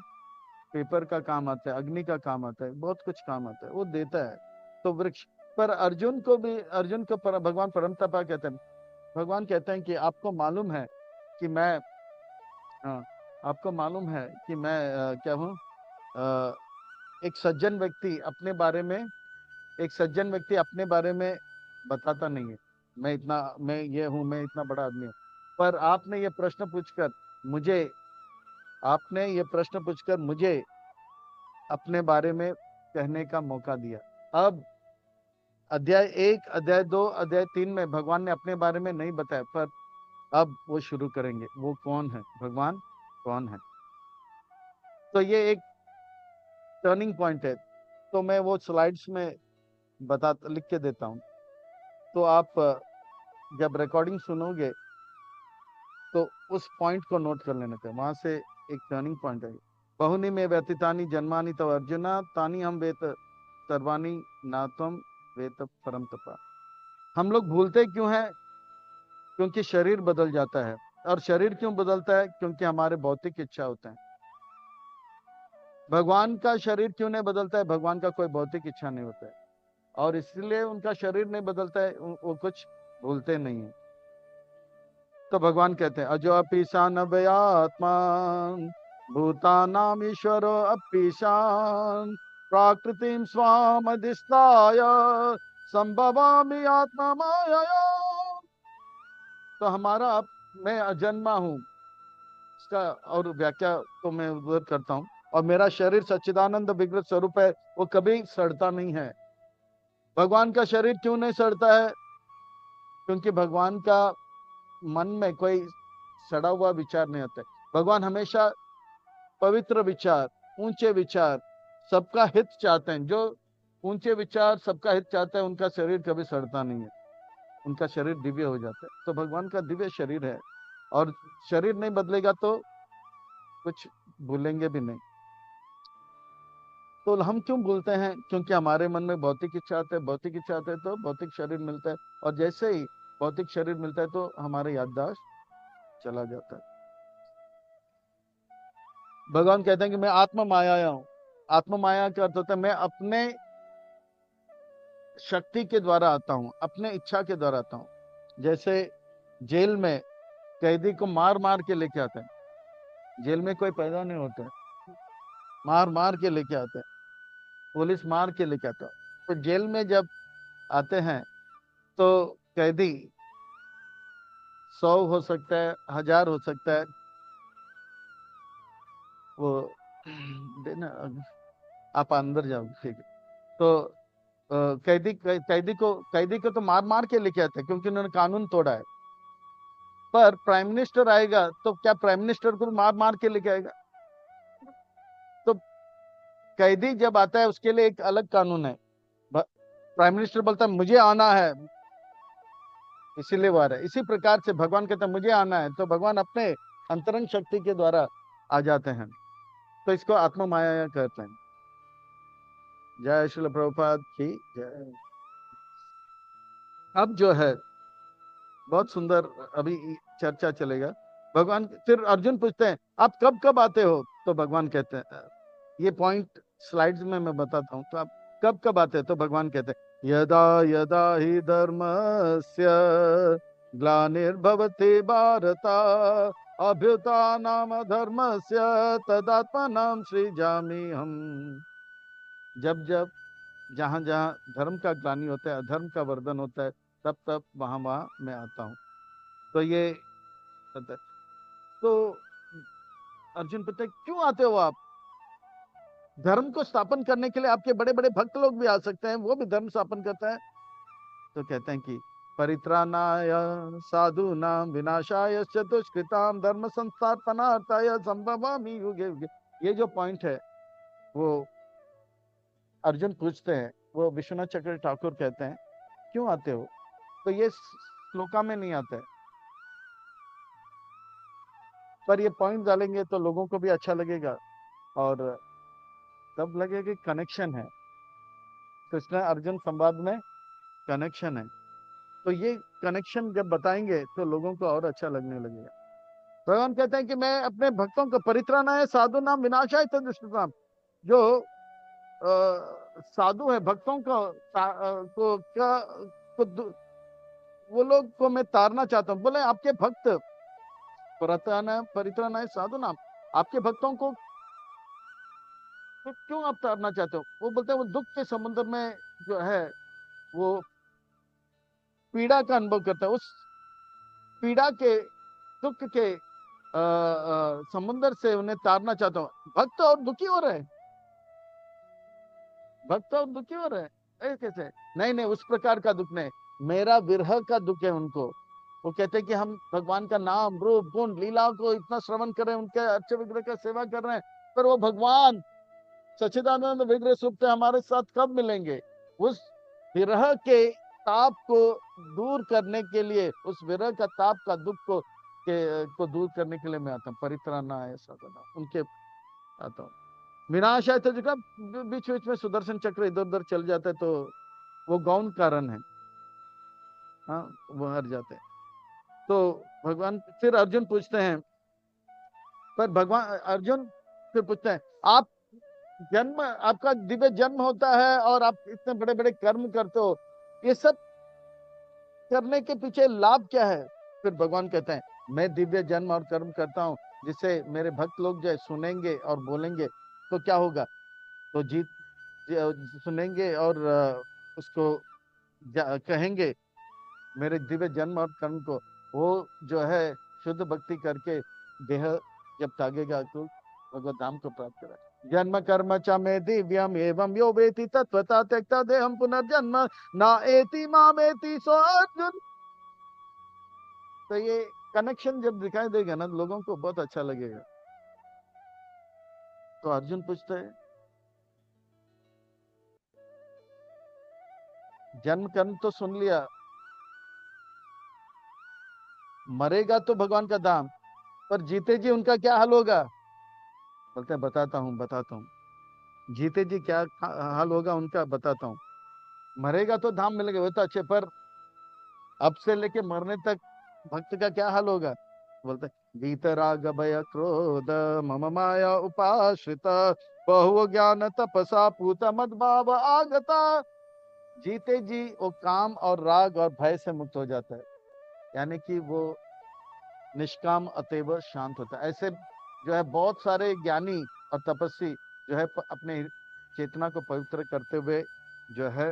पेपर का काम आता है, अग्नि का काम आता है, बहुत कुछ काम आता है, वो देता है। तो वृक्ष, पर अर्जुन को भी, अर्जुन को भगवान परम तपा कहते हैं। भगवान कहते हैं कि आपको मालूम है कि मैं, हाँ, आपको मालूम है कि मैं क्या हूँ? एक सज्जन व्यक्ति अपने बारे में, एक सज्जन व्यक्ति अपने बारे में बताता नहीं है, मैं इतना, मैं ये हूँ, मैं इतना बड़ा आदमी हूँ। पर मुझे आपने ये प्रश्न पूछकर मुझे अपने बारे में कहने का मौका दिया। अब अध्याय 1, अध्याय 2, अध्याय 3 में भगवान ने अपने बारे में नहीं बताया, पर अब वो शुरू करेंगे, वो कौन है, भगवान कौन है। तो ये एक टर्निंग पॉइंट है। तो मैं वो स्लाइड्स में लिख के देता हूँ, तो आप जब रिकॉर्डिंग सुनोगे तो उस पॉइंट को नोट कर लेने थे, वहां से एक टर्निंग पॉइंट है। बहुनी में व्यतीतानि जन्मानि तव अर्जुना तानि हम वेत सर्वाणि नातम वेत परम तपा। हम लोग भूलते क्यों हैं? क्योंकि शरीर बदल जाता है। और शरीर क्यों बदलता है? क्योंकि हमारे भौतिक इच्छा होते हैं। भगवान का शरीर क्यों नहीं बदलता है? भगवान का कोई भौतिक इच्छा नहीं होता है, और इसलिए उनका शरीर नहीं बदलता है, वो कुछ भूलते नहीं है। तो भगवान कहते हैं अजो अपीशान आत्मा भूतानाम ईश्वरो अपीशान प्राकृतिम स्वाम अधिष्ठाय संभवामि आत्मा माया। तो हमारा मैं अजन्मा हूँ, इसका और व्याख्या तो मैं उधर करता हूँ। और मेरा शरीर सच्चिदानंद विग्रह स्वरूप है, वो कभी सड़ता नहीं है। भगवान का शरीर क्यों नहीं सड़ता है? क्योंकि भगवान का मन में कोई सड़ा हुआ विचार नहीं आता है। भगवान हमेशा पवित्र विचार, ऊंचे विचार, सबका हित चाहते हैं। जो ऊंचे विचार, सबका हित चाहते हैं, उनका शरीर कभी सड़ता नहीं है, उनका शरीर दिव्य हो जाता है। तो भगवान का दिव्य शरीर है, और शरीर नहीं बदलेगा तो कुछ भूलेंगे भी नहीं। तो हम क्यों भूलते हैं? क्योंकि हमारे मन में भौतिक इच्छा आते हैं, भौतिक इच्छा आते हैं तो भौतिक शरीर मिलता है, और जैसे ही भौतिक शरीर मिलता है तो हमारा याददाश्त चला जाता है। भगवान कहते हैं कि मैं आत्म माया हूं। आत्म माया का अर्थ होता है मैं अपने शक्ति के द्वारा आता हूं, अपने इच्छा के द्वारा आता हूं। जैसे जेल में कैदी को मार मार के लेके आते हैं, जेल में कोई पैदा नहीं होता है, मार मार के लेके आते हैं, पुलिस मार के लेके आता है। तो जेल में जब आते हैं तो कैदी 100 हो सकता है, 1000 हो सकता है, वो देना, आप अंदर जाओ, ठीक है। तो कैदी को तो मार मार के लेके आते हैं, क्योंकि उन्होंने कानून तोड़ा है। पर प्राइम मिनिस्टर आएगा तो क्या प्राइम मिनिस्टर को मार मार के लेके आएगा? तो कैदी जब आता है उसके लिए एक अलग कानून है। प्राइम मिनिस्टर बोलता है मुझे आना है, इसीलिए वो आ रहा है। इसी प्रकार से भगवान कहते हैं मुझे आना है, तो भगवान अपने अंतरंग शक्ति के द्वारा आ जाते हैं। तो इसको आत्म माया कहते हैं। जय श्रील प्रभुपाद की जय। अब जो है बहुत सुंदर अभी चर्चा चलेगा। भगवान फिर अर्जुन पूछते हैं आप कब कब आते हो? तो भगवान कहते हैं, ये पॉइंट स्लाइड्स में मैं बताता हूँ, तो आप कब कब आते हैं? तो भगवान कहते हैं यदा यदा ही धर्मस्य ग्लानिर्भवति भारत अभ्युत्थानम् धर्मस्य तदात्मानं सृजामि हम। जब जब जहां जहां धर्म का ग्लानि होता है, अधर्म का वर्धन होता है, तब तब वहां वहां मैं आता हूँ। तो ये तो अर्जुन पूछते क्यों आते हो आप? धर्म को स्थापन करने के लिए आपके बड़े बड़े भक्त लोग भी आ सकते हैं, वो भी धर्म स्थापन करता है। तो कहते हैं कि परित्राणाय साधूनां विनाशाय च दुष्कृतां धर्म संस्थापनार्थाय संभवामि युगे युगे। ये जो पॉइंट है वो अर्जुन पूछते हैं, वो विश्वनाथ चक्र ठाकुर कहते हैं क्यों आते हो? तो ये श्लोका में नहीं आता है, पर ये पॉइंट डालेंगे तो लोगों को भी अच्छा लगेगा, और तब लगेगा कि कनेक्शन है, कृष्ण अर्जुन संवाद में कनेक्शन है। तो ये कनेक्शन जब बताएंगे तो लोगों को और अच्छा लगने लगेगा। भगवान कहते हैं कि मैं अपने भक्तों को परित्राणाय साधु नाम विनाशाय च दुष्कृताम। जो साधु है भक्तों को क्या वो लोग को मैं तारना चाहता हूँ। बोले आपके भक्त परित्राणाय साधु नाम, आपके भक्तों को तो क्यों आप तारना चाहते हो? वो बोलते हैं वो दुख के समुद्र में जो है वो पीड़ा का अनुभव करता है, उस पीड़ा के दुख के समुद्र से उन्हें तारना चाहता हूँ। भक्त और दुखी हो रहे हैं, भक्त और दुखी हो रहे हैं, कैसे? नहीं नहीं, उस प्रकार का दुख नहीं, मेरा विरह का दुख है उनको। वो कहते हैं कि हम भगवान का नाम रूप गुण लीला को इतना श्रवण कर रहे हैं, उनके अच्छे विग्रह का सेवा कर रहे हैं, पर वो भगवान सच्चिदानंद विग्रह स्वरूप से हमारे साथ कब मिलेंगे? उस विरह के ताप को दूर करने के लिए, उस विरह का ताप का दुख को दूर करने के लिए मैं आता हूँ। परित्राणा ऐसा करना उनके आता हूँ। विनाश है तो जो बीच बीच में सुदर्शन चक्र इधर उधर चल जाता है, तो वो गौण कारण है। हाँ, वो हार जाते हैं। तो भगवान फिर अर्जुन पूछते हैं, पर भगवान अर्जुन फिर पूछते हैं, आप जन्म, आपका दिव्य जन्म होता है और आप इतने बड़े बड़े कर्म करते हो, ये सब करने के पीछे लाभ क्या है? फिर भगवान कहते हैं, मैं दिव्य जन्म और कर्म करता हूँ जिससे मेरे भक्त लोग जो है सुनेंगे और बोलेंगे तो क्या होगा, तो सुनेंगे और उसको कहेंगे मेरे दिव्य जन्म और कर्म को, वो जो है शुद्ध भक्ति करके देह जब त्यागेगा तो भगवत धाम को प्राप्त करा। जन्म कर्म च मे दिव्यम एवं यो वेति तत्वता त्यक्ता देहम पुनर्जन्म ना एति मामेति सो अर्जुन। तो ये कनेक्शन जब दिखाई देगा ना, लोगों को बहुत अच्छा लगेगा। तो अर्जुन पूछते हैं, जन्म कर्म तो सुन लिया, मरेगा तो भगवान का धाम, पर जीते जी उनका क्या हाल होगा? बोलते हैं बताता हूँ, जीते जी क्या हाल होगा उनका बताता हूँ। मरेगा तो धाम मिलेगा, वो तो अच्छे, पर अब से लेके मरने तक भक्त का क्या हाल होगा? बोलते वीतराग भय क्रोध मम माया उपाश्रित बहु ज्ञान तपसा पूत मद भाव आगता। जीते जी वो काम और राग और भय से मुक्त हो जाता है, यानी कि वो निष्काम अतएव शांत होता है। ऐसे जो है बहुत सारे ज्ञानी और तपस्वी जो है अपने चेतना को पवित्र करते हुए जो है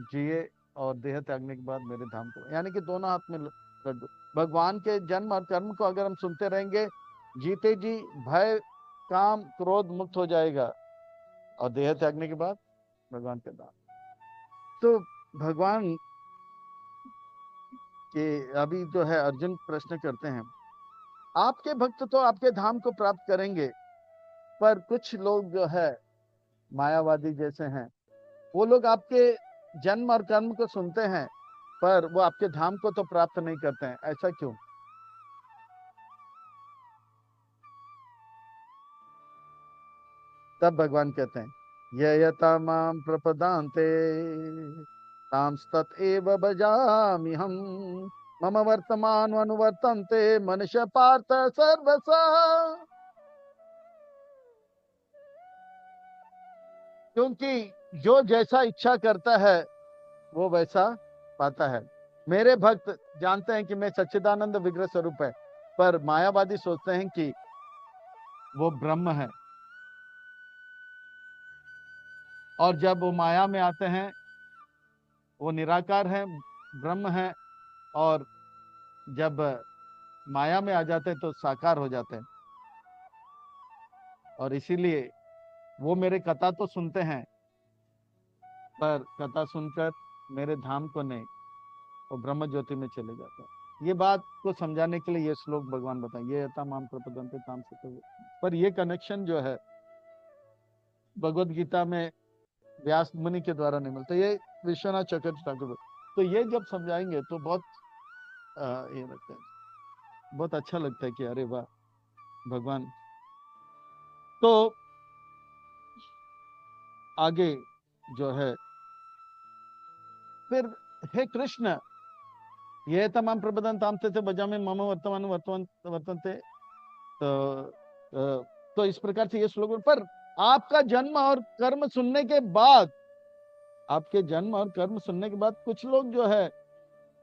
जिए और देह त्यागने के बाद मेरे धाम को, यानी कि दोनों हाथ में लड्डू। भगवान के जन्म और कर्म को अगर हम सुनते रहेंगे, जीते जी भय काम क्रोध मुक्त हो जाएगा और देह त्यागने के बाद भगवान के धाम। तो भगवान के अभी जो है अर्जुन प्रश्न करते हैं, आपके भक्त तो आपके धाम को प्राप्त करेंगे, पर कुछ लोग जो है मायावादी जैसे हैं, वो लोग आपके जन्म और कर्म को सुनते हैं पर वो आपके धाम को तो प्राप्त नहीं करते हैं, ऐसा क्यों? तब भगवान कहते हैं, ययता माम प्रपदान्ते तांस्तत एव भजामि हम मम वर्तमान अनुवर्तन्ते मनुष्य पार्थ सर्वसा। क्योंकि जो जैसा इच्छा करता है वो वैसा पाता है। मेरे भक्त जानते हैं कि मैं सच्चिदानंद विग्रह स्वरूप है, पर मायावादी सोचते हैं कि वो ब्रह्म है, और जब वो माया में आते हैं वो निराकार है, ब्रह्म है, और जब माया में आ जाते हैं तो साकार हो जाते हैं। और इसीलिए वो मेरे कथा तो सुनते हैं, पर कथा सुनकर मेरे धाम को नहीं, वो ब्रह्म ज्योति में चले जाते हैं। ये बात को समझाने के लिए ये श्लोक भगवान बताएंगे, ये तमाम प्रपदंते ताम से। पर ये कनेक्शन जो है भगवत गीता में व्यास मुनि के द्वारा नहीं मिलता, ये विश्वनाथ चक्रवर्ती ठाकुर। तो ये जब समझाएंगे तो बहुत ये लगता है, बहुत अच्छा लगता है कि अरे वाह भगवान। तो आगे जो है फिर, हे कृष्ण, ये तमाम प्रबंधन तामते थे बजा में मम वर्तमान वर्तमान वर्तनते। तो तो इस प्रकार से ये श्लोक, पर आपका जन्म और कर्म सुनने के बाद, आपके जन्म और कर्म सुनने के बाद कुछ लोग जो है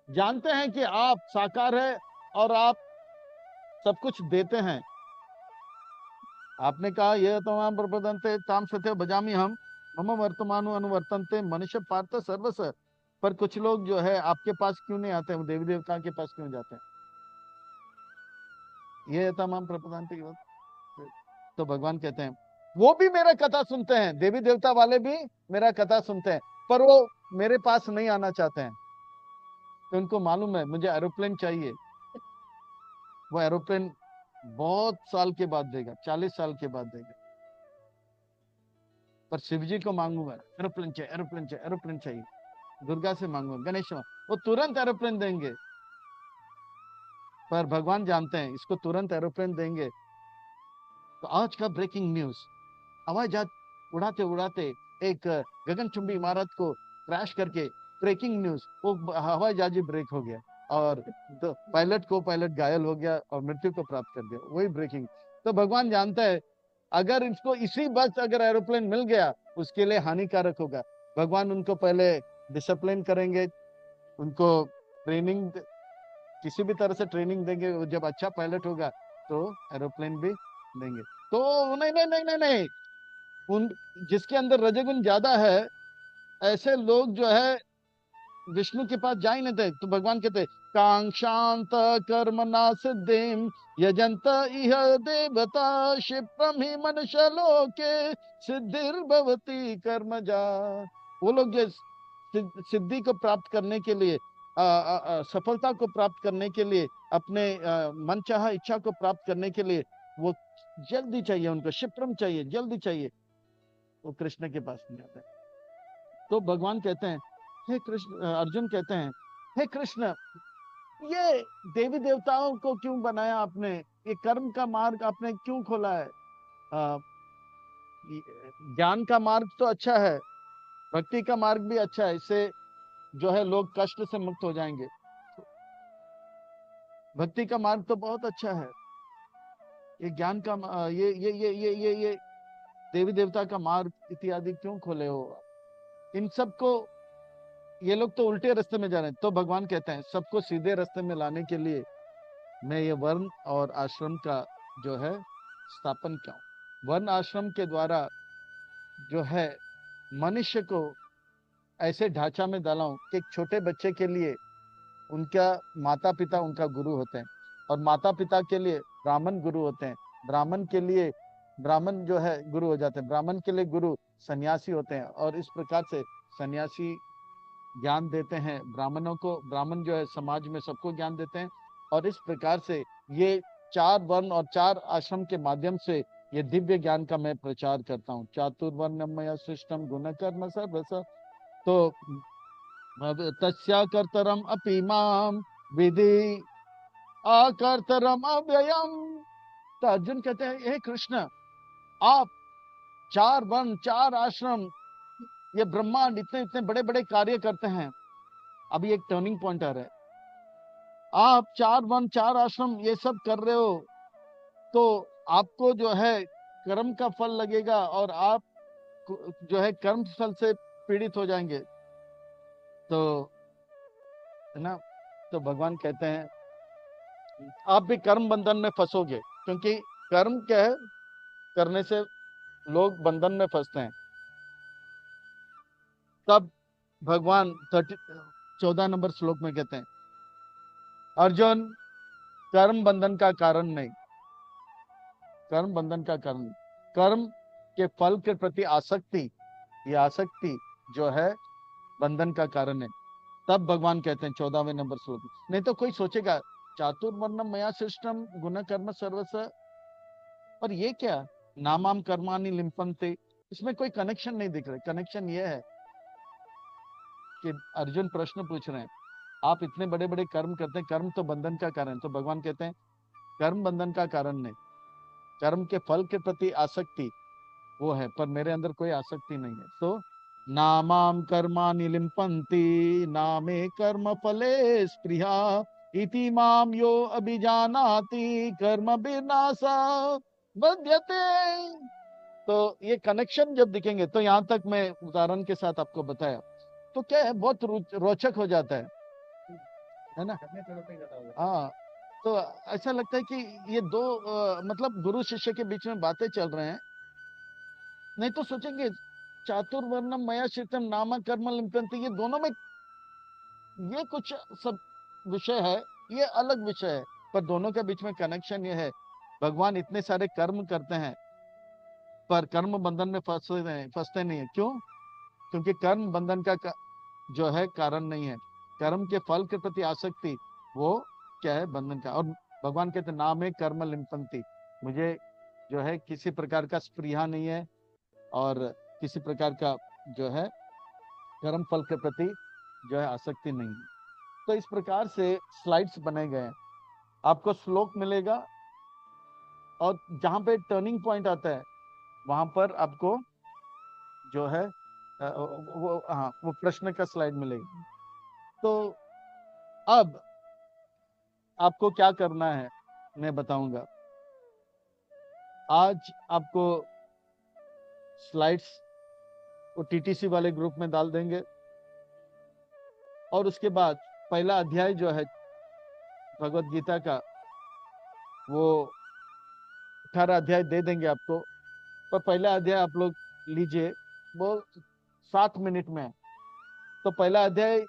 जानते हैं कि आप साकार है और आप सब कुछ देते हैं। आपने कहा यह तमाम प्रबंधनते ताम सत्य बजामी हम मम वर्तमानु अनुवर्तनते मनुष्य पार्थ सर्वस। पर कुछ लोग जो है आपके पास क्यों नहीं आते, वो देवी देवता के पास क्यों जाते हैं? ये तमाम प्रबंधनते की बात। तो भगवान कहते हैं वो भी मेरा कथा सुनते हैं, देवी देवता वाले भी मेरा कथा सुनते हैं, पर वो मेरे पास नहीं आना चाहते हैं। तो उनको मालूम है मुझे एरोप्लेन चाहिए, वो एरोप्लेन बहुत साल के बाद देगा, 40 साल के बाद देगा। पर शिव जी को मांगूंगा एरोप्लेन चाहिए, एरोप्लेन चाहिए, एरोप्लेन चाहिए। दुर्गा से मांगूंगा, गणेश से वो तुरंत एरोप्लेन देंगे। पर भगवान जानते हैं इसको तुरंत एरोप्लेन देंगे तो आज का ब्रेकिंग न्यूज, हवाई जहाज उड़ाते उड़ाते एक गगनचुंबी इमारत को क्रैश करके ब्रेकिंग न्यूज, वो हवाई जहाज ब्रेक हो गया और तो पायलट घायल हो गया और मृत्यु को प्राप्त कर दिया, वही ब्रेकिंग। तो भगवान जानता है अगर इसको इसी बस अगर एरोप्लेन मिल गया उसके लिए हानिकारक होगा। भगवान उनको पहले डिसिप्लिन करेंगे, उनको ट्रेनिंग, किसी भी तरह से ट्रेनिंग देंगे। वो जब अच्छा पायलट होगा तो एरोप्लेन भी देंगे। तो नहीं नहीं नहीं नहीं नहीं, उन जिसके अंदर रजोगुण ज्यादा है ऐसे लोग जो है विष्णु के पास जा ही नहीं थे। तो भगवान कहते कांक्षांत कर्मणा सिद्धिम यजंत इह देवता क्षिप्रम ही मनुष्य लोके सिद्धिर्भवति कर्मजा। वो लोग जो सिद्धि को प्राप्त करने के लिए सफलता को प्राप्त करने के लिए अपने मनचाहा इच्छा को प्राप्त करने के लिए वो जल्दी चाहिए, उनको क्षिप्रम चाहिए, जल्दी चाहिए, वो कृष्ण के पास नहीं आता। तो भगवान कहते हैं हे कृष्ण, अर्जुन कहते हैं हे कृष्ण, ये देवी देवताओं को क्यों बनाया आपने, ये कर्म का मार्ग आपने क्यों खोला है? ज्ञान का मार्ग तो अच्छा है, भक्ति का मार्ग भी अच्छा है, इससे जो है लोग कष्ट से मुक्त हो जाएंगे। भक्ति का मार्ग तो बहुत अच्छा है, ये ज्ञान का ये देवी देवता का मार्ग इत्यादि क्यों खोले हो? इन सबको, ये लोग तो उल्टे रास्ते में जा रहे हैं। तो भगवान कहते हैं सबको सीधे रास्ते में लाने के लिए मैं ये वर्ण और आश्रम का जो है स्थापन किया हूं। वर्ण आश्रम के द्वारा जो है मनुष्य को ऐसे ढांचा में डाला हूं कि एक छोटे बच्चे के लिए उनका माता पिता उनका गुरु होते हैं, और माता पिता के लिए ब्राह्मण गुरु होते हैं, ब्राह्मण के लिए ब्राह्मण जो है गुरु हो जाते हैं, ब्राह्मण के लिए गुरु सन्यासी होते हैं। और इस प्रकार से सन्यासी ज्ञान देते हैं ब्राह्मणों को, ब्राह्मण जो है समाज में सबको ज्ञान देते हैं। और इस प्रकार से ये 4 वर्ण और 4 आश्रम के माध्यम से ये दिव्य ज्ञान का मैं प्रचार करता हूँ। चातुर्वर्ण्यमय सृष्टम गुण कर्म सर्वस। तो तस्या कर्तरम अपि माम विधि अकर्तरम अव्ययम। तो अर्जुन कहते हैं हे कृष्ण, आप 4 वर्ण 4 आश्रम, ये ब्रह्मांड इतने इतने बड़े बड़े कार्य करते हैं। अभी एक टर्निंग पॉइंट आ रहा है, आप 4 वन 4 आश्रम ये सब कर रहे हो तो आपको जो है कर्म का फल लगेगा और आप जो है कर्म फल से पीड़ित हो जाएंगे। तो है ना, तो भगवान कहते हैं आप भी कर्म बंधन में फंसोगे, क्योंकि कर्म क्या है, करने से लोग बंधन में फंसते हैं। तब भगवान 14 नंबर श्लोक में कहते हैं अर्जुन, कर्म बंधन का कारण नहीं, कर्म बंधन का कारण, कर्म के फल के प्रति आसक्ति, ये आसक्ति जो है बंधन का कारण है। तब भगवान कहते हैं 14वें नंबर श्लोक में, नहीं तो कोई सोचेगा चातुर्वर्णम मया सृष्टम गुण कर्म सर्वस, और ये क्या नामाम कर्मानि लिम्पन्ते, इसमें कोई कनेक्शन नहीं दिख रहा। कनेक्शन ये है कि अर्जुन प्रश्न पूछ रहे हैं आप इतने बड़े बड़े कर्म करते हैं, कर्म तो बंधन का कारण। तो भगवान कहते हैं कर्म बंधन का कारण नहीं, कर्म के फल के प्रति आसक्ति वो है, पर मेरे अंदर कोई आसक्ति नहीं है। तो नामाम कर्माणि लिम्पन्ति नामे कर्म फले स्पृहा इति माम यो अभिजानाति कर्म विनाशा बध्यते। तो ये कनेक्शन जब दिखेंगे, तो यहाँ तक मैं उदाहरण के साथ आपको बताया तो क्या है, बहुत रोचक हो जाता है ना। हाँ, तो ऐसा लगता है कि ये दो मतलब गुरु शिष्य के बीच में बातें चल रहे हैं। नहीं तो सोचेंगे चातुर्वर्णम मया श्रितम नाम कर्म लिम्पन्ति, ये दोनों में ये कुछ सब विषय है, ये अलग विषय है, पर दोनों के बीच में कनेक्शन ये है। भगवान इतने सारे कर्म करते हैं पर कर्म बंधन में फंसते नहीं है। क्यों? क्योंकि कर्म बंधन का जो है कारण नहीं है, कर्म के फल के प्रति आसक्ति वो क्या है, बंधन का। और भगवान कहते नाम है कर्म लिम्पन्ति, मुझे जो है किसी प्रकार का स्पृहा नहीं है और किसी प्रकार का जो है कर्म फल के प्रति जो है आसक्ति नहीं है। तो इस प्रकार से स्लाइड्स बने गए हैं, आपको श्लोक मिलेगा और जहां पे टर्निंग पॉइंट आता है वहां पर आपको जो है वो हाँ, वो प्रश्न का स्लाइड मिलेगी। तो अब आपको क्या करना है मैं बताऊंगा। आज आपको स्लाइड्स वो टीटीसी वाले ग्रुप में डाल देंगे, और उसके बाद पहला अध्याय जो है भगवत गीता का, वो 18 अध्याय दे देंगे आपको। पर पहला अध्याय आप लोग लीजिए, वो 7 मिनट में है। तो पहला अध्याय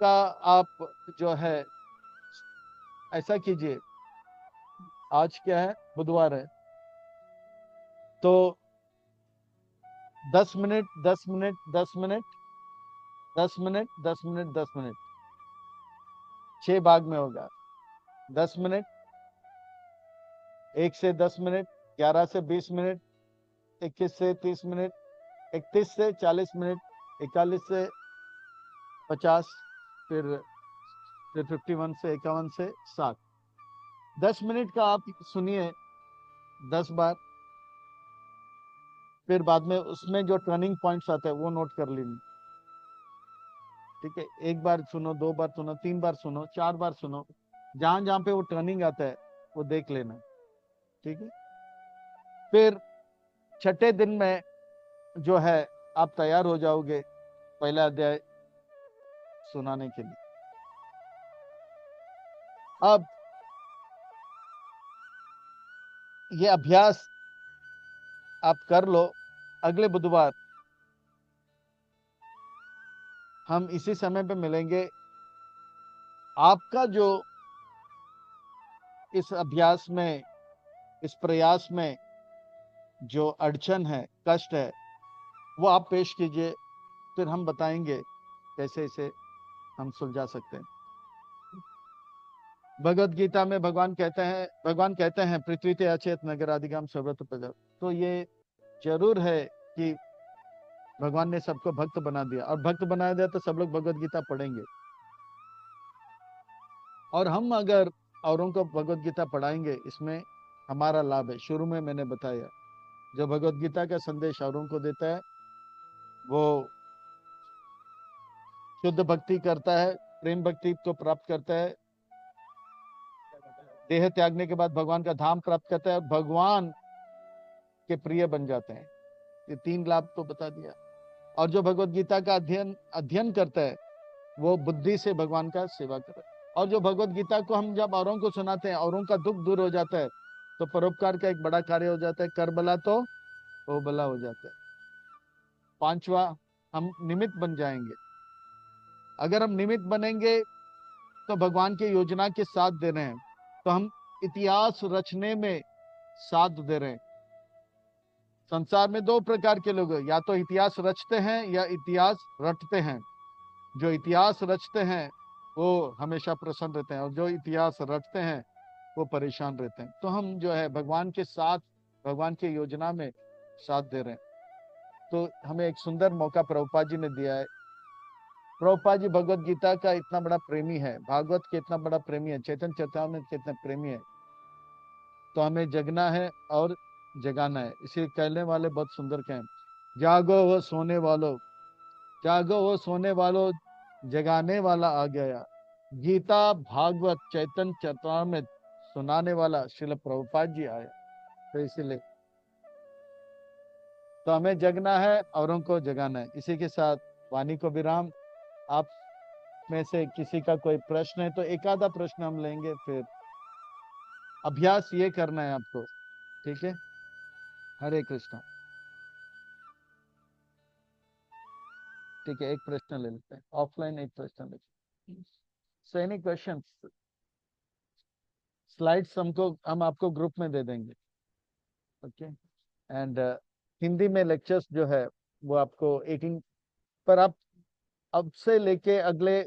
का आप जो है ऐसा कीजिए, आज क्या है, बुधवार है, तो 10 minute 10 minute 10 minute 10 minute 10 minute 10 minute 6 भाग में होगा। 10 मिनट, 1 से 10 मिनट, 11 से 20 मिनट, 21 से 30 मिनट, 31 से 40 मिनट, 41 से 50, फिर 51 से 51 से 60। 10 मिनट का आप सुनिए 10 बार। फिर बाद में उसमें जो टर्निंग पॉइंट्स आते हैं वो नोट कर लीजिए। ठीक है, 1 बार सुनो, 2 बार सुनो, 3 बार सुनो, 4 बार सुनो, जहां जहां पे वो टर्निंग आता है वो देख लेना। ठीक है, फिर छठे दिन में जो है आप तैयार हो जाओगे पहला अध्याय सुनाने के लिए। अब ये अभ्यास आप कर लो। अगले बुधवार हम इसी समय पे मिलेंगे। आपका जो इस अभ्यास में, इस प्रयास में जो अड़चन है, कष्ट है, वो आप पेश कीजिए, फिर हम बताएंगे कैसे इसे हम सुलझा सकते हैं। भगवत गीता में भगवान कहते हैं पृथ्वी ते अचेत नगर आदिगाम सर्वत्र प्रजा। तो ये जरूर है कि भगवान ने सबको भक्त बना दिया, और भक्त बना दिया तो सब लोग भगवत गीता पढ़ेंगे। और हम अगर औरों को भगवत गीता पढ़ाएंगे, इसमें हमारा लाभ है। शुरू में मैंने बताया, जो भगवत गीता का संदेश औरों को देता है वो शुद्ध भक्ति करता है, प्रेम भक्ति को प्राप्त करता है, देह त्यागने के बाद भगवान का धाम प्राप्त करता है, भगवान के प्रिय बन जाते हैं। ये 3 लाभ तो बता दिया। और जो भगवत गीता का अध्ययन अध्ययन करता है वो बुद्धि से भगवान का सेवा करे। और जो भगवत गीता को हम जब औरों को सुनाते हैं, औरों का दुख दूर हो जाता है, तो परोपकार का एक बड़ा कार्य हो जाता है। कर भला तो वो भला हो जाता है। 5वां, हम निमित्त बन जाएंगे। अगर हम निमित्त बनेंगे तो भगवान की योजना के साथ दे रहे हैं, तो हम इतिहास रचने में साथ दे रहे हैं। संसार में 2 प्रकार के लोग हैं, या तो इतिहास रचते हैं या इतिहास रटते हैं। जो इतिहास रचते हैं वो हमेशा प्रसन्न रहते हैं, और जो इतिहास रटते हैं वो परेशान रहते हैं। तो हम जो है भगवान के साथ, भगवान की योजना में साथ दे रहे हैं। तो हमें एक सुंदर मौका प्रभुपाद जी ने दिया है। प्रभुपाद जी भगवत गीता का इतना बड़ा प्रेमी है, भागवत के इतना बड़ा प्रेमी है, चैतन्य चरितामृत के इतना प्रेमी है। तो हमें जगना है और जगाना है। इसे कहने वाले बहुत सुंदर कहें, जागो वो सोने वालों, जागो वो सोने वालों, जगाने वाला आ गया। गीता भागवत चैतन्य चरितामृत सुनाने वाला श्रील प्रभुपाद जी आया। तो इसीलिए तो हमें जगना है, औरों को जगाना है। इसी के साथ वाणी को विराम। आप में से किसी का कोई प्रश्न है तो एक आधा प्रश्न हम लेंगे, फिर अभ्यास ये करना है आपको। ठीक है, हरे कृष्णा। ठीक है, एक प्रश्न ले लेते हैं ऑफलाइन, एक प्रश्न लेते हैं। सो एनी क्वेश्चन, स्लाइड्स हम आपको ग्रुप में दे देंगे। ओके, एंड हिंदी में लेक्चर्स जो है वो आपको 18 पर, आप अब से लेके अगले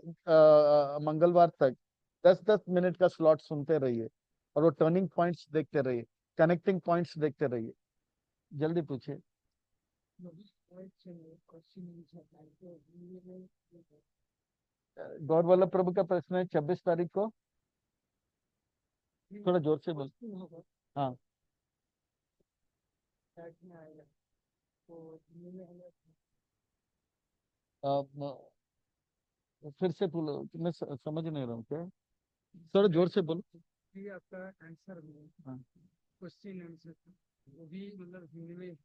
मंगलवार तक 10-10 मिनट का स्लॉट सुनते रहिए, और वो टर्निंग पॉइंट्स देखते रहिए, कनेक्टिंग पॉइंट्स देखते रहिए। जल्दी पूछिए। गौर वल्लभ प्रभु का प्रश्न है 26 तारीख को। थोड़ा जोर से बोल। हाँ, फिर से बोलो, मैं समझ नहीं रहा हूँ क्या। थोड़ा जोर से बोलो। ये आपका आंसर हाँ। क्वेश्चन आंसर वो भी मतलब हिंदी में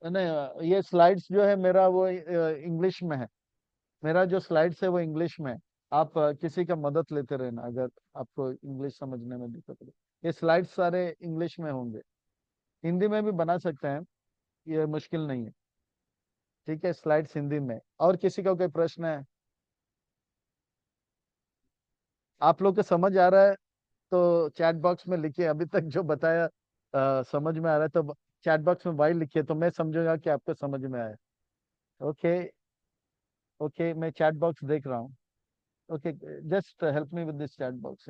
नहीं, ये स्लाइड्स जो है मेरा वो इंग्लिश में है। मेरा जो स्लाइड्स है वो इंग्लिश में है। आप किसी का मदद लेते रहना अगर आपको इंग्लिश समझने में दिक्कत हो। ये स्लाइड्स सारे इंग्लिश में होंगे। हिंदी में भी बना सकते हैं, ये मुश्किल नहीं है। ठीक है, स्लाइड्स हिंदी में। और किसी का कोई प्रश्न है? आप लोग को समझ आ रहा है तो चैट बॉक्स में लिखिए। अभी तक जो बताया समझ में आ रहा है तो चैट बॉक्स में वाई लिखिए, तो मैं समझूंगा कि आपको समझ में आया। ओके। ओके, मैं चैट बॉक्स देख रहा हूँ। Okay, just help me with this chat box,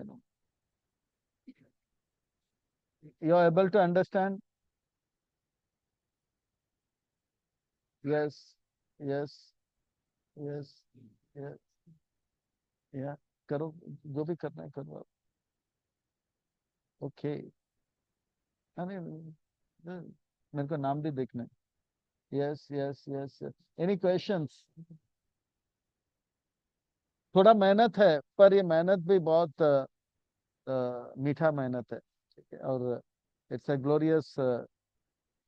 you are able to understand? Yes, yes, yes, yes, yeah, करो, जो भी करना है करो आप। ओके। अरे, मेरे को नाम भी देखना है। Yes, yes, yes. Any questions? थोड़ा मेहनत है, पर ये मेहनत भी बहुत मीठा मेहनत है। ठीक है, और इट्स अ ग्लोरियस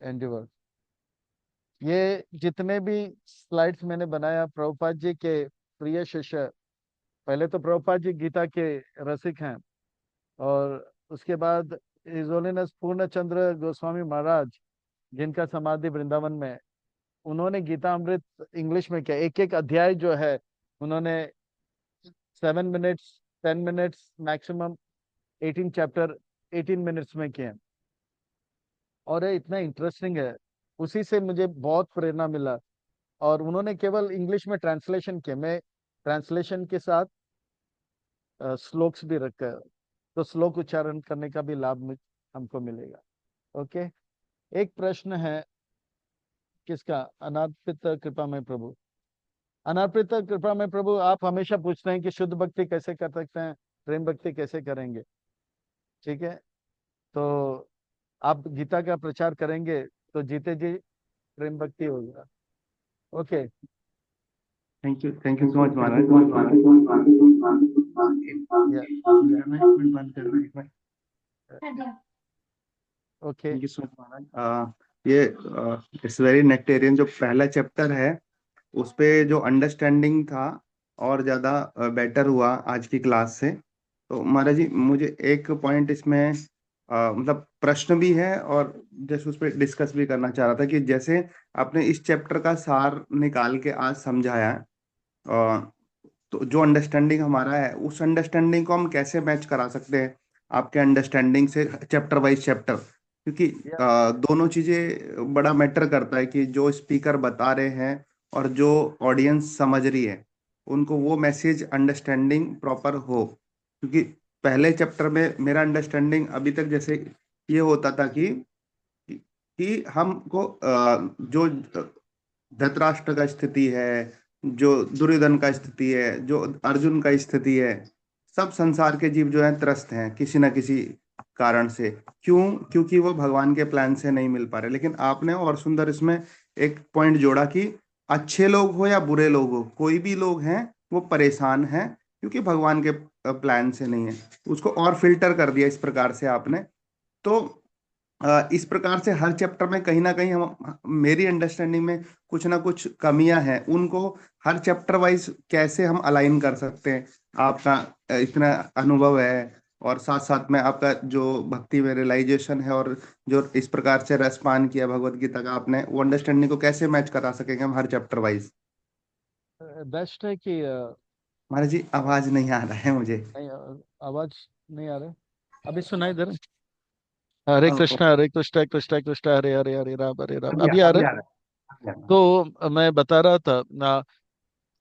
एंडिवर। ये जितने भी स्लाइड्स मैंने बनाया, प्रभुपाद जी के प्रिय शिष्य। पहले तो प्रभुपाद जी गीता के रसिक हैं, और उसके बाद हिज होलीनेस पूर्ण चंद्र गोस्वामी महाराज, जिनका समाधि वृंदावन में है, उन्होंने गीता अमृत इंग्लिश में किया। एक एक अध्याय जो है उन्होंने 7 minutes, 10 minutes maximum, 18 chapter 18 minutes में किए। और ये इतना इंटरेस्टिंग है, उसी से मुझे बहुत प्रेरणा मिला। और उन्होंने केवल इंग्लिश में ट्रांसलेशन किए, मैं ट्रांसलेशन के साथ श्लोक्स भी रखा है, तो श्लोक उच्चारण करने का भी लाभ हमको मिलेगा। ओके। एक प्रश्न है, किसका? अनार्पित कृपा में प्रभु। अनार्पित कृपा में प्रभु, आप हमेशा पूछते हैं कि शुद्ध भक्ति कैसे कर सकते हैं, प्रेम भक्ति कैसे करेंगे। ठीक है, तो आप गीता का प्रचार करेंगे तो जीते जी प्रेम भक्ति होगा। Okay. Thank you so much महाराज। या बंद कर दो एक बार। Okay. Thank you so much महाराज। ये इट्स वेरी नेक्टेरियन। जो पहला चैप्टर है उस पे जो अंडरस्टैंडिंग था और ज्यादा बेटर हुआ आज की क्लास से। तो महाराज जी, मुझे एक पॉइंट इसमें मतलब प्रश्न भी है, और जैसे उस पर डिस्कस भी करना चाह रहा था कि जैसे आपने इस चैप्टर का सार निकाल के आज समझाया है, तो जो अंडरस्टैंडिंग हमारा है उस अंडरस्टैंडिंग को हम कैसे मैच करा सकते हैं आपके अंडरस्टैंडिंग से, चैप्टर वाइज चैप्टर। क्योंकि या दोनों चीजें बड़ा मैटर करता है कि जो स्पीकर बता रहे हैं और जो ऑडियंस समझ रही है, उनको वो मैसेज अंडरस्टैंडिंग प्रॉपर हो। क्योंकि पहले चैप्टर में मेरा अंडरस्टैंडिंग अभी तक जैसे ये होता था कि हमको जो धृतराष्ट्र का स्थिति है, जो दुर्योधन का स्थिति है, जो अर्जुन का स्थिति है, सब संसार के जीव जो हैं त्रस्त हैं किसी ना किसी कारण से। क्यों? क्योंकि वो भगवान के प्लान से नहीं मिल पा रहे। लेकिन आपने और सुंदर इसमें एक पॉइंट जोड़ा कि अच्छे लोग हो या बुरे लोग हो, कोई भी लोग हैं वो परेशान हैं क्योंकि भगवान के प्लान से नहीं है। उसको और फिल्टर कर दिया इस प्रकार से आपने। तो इस प्रकार से हर चैप्टर में कहीं ना कहीं हम, मेरी अंडरस्टैंडिंग में कुछ ना कुछ कमियां हैं, उनको हर चैप्टर वाइज कैसे हम अलाइन कर सकते हैं। आपका इतना अनुभव है, और साथ साथ में आपका जो भक्ति में रियलाइजेशन है, और जो इस प्रकार से रसपान किया भगवत गीता का आपने, वो अंडरस्टैंडिंग को कैसे मैच करा सकेंगे हम हर चैप्टर वाइज। बेस्ट है कि महाराज जी, आवाज नहीं आ रहा है मुझे। नहीं, आवाज नहीं आ रहा। अभी सुनाई दे रहा? हरे अब कृष्णा, हरे कृष्णा, कृष्णा कृष्णा, हरे हरे, हरे राम, हरे राम। अभी अभी आ अभी रहा आ है? रहा है, अभी आ रहा है। तो मैं बता रहा था ना,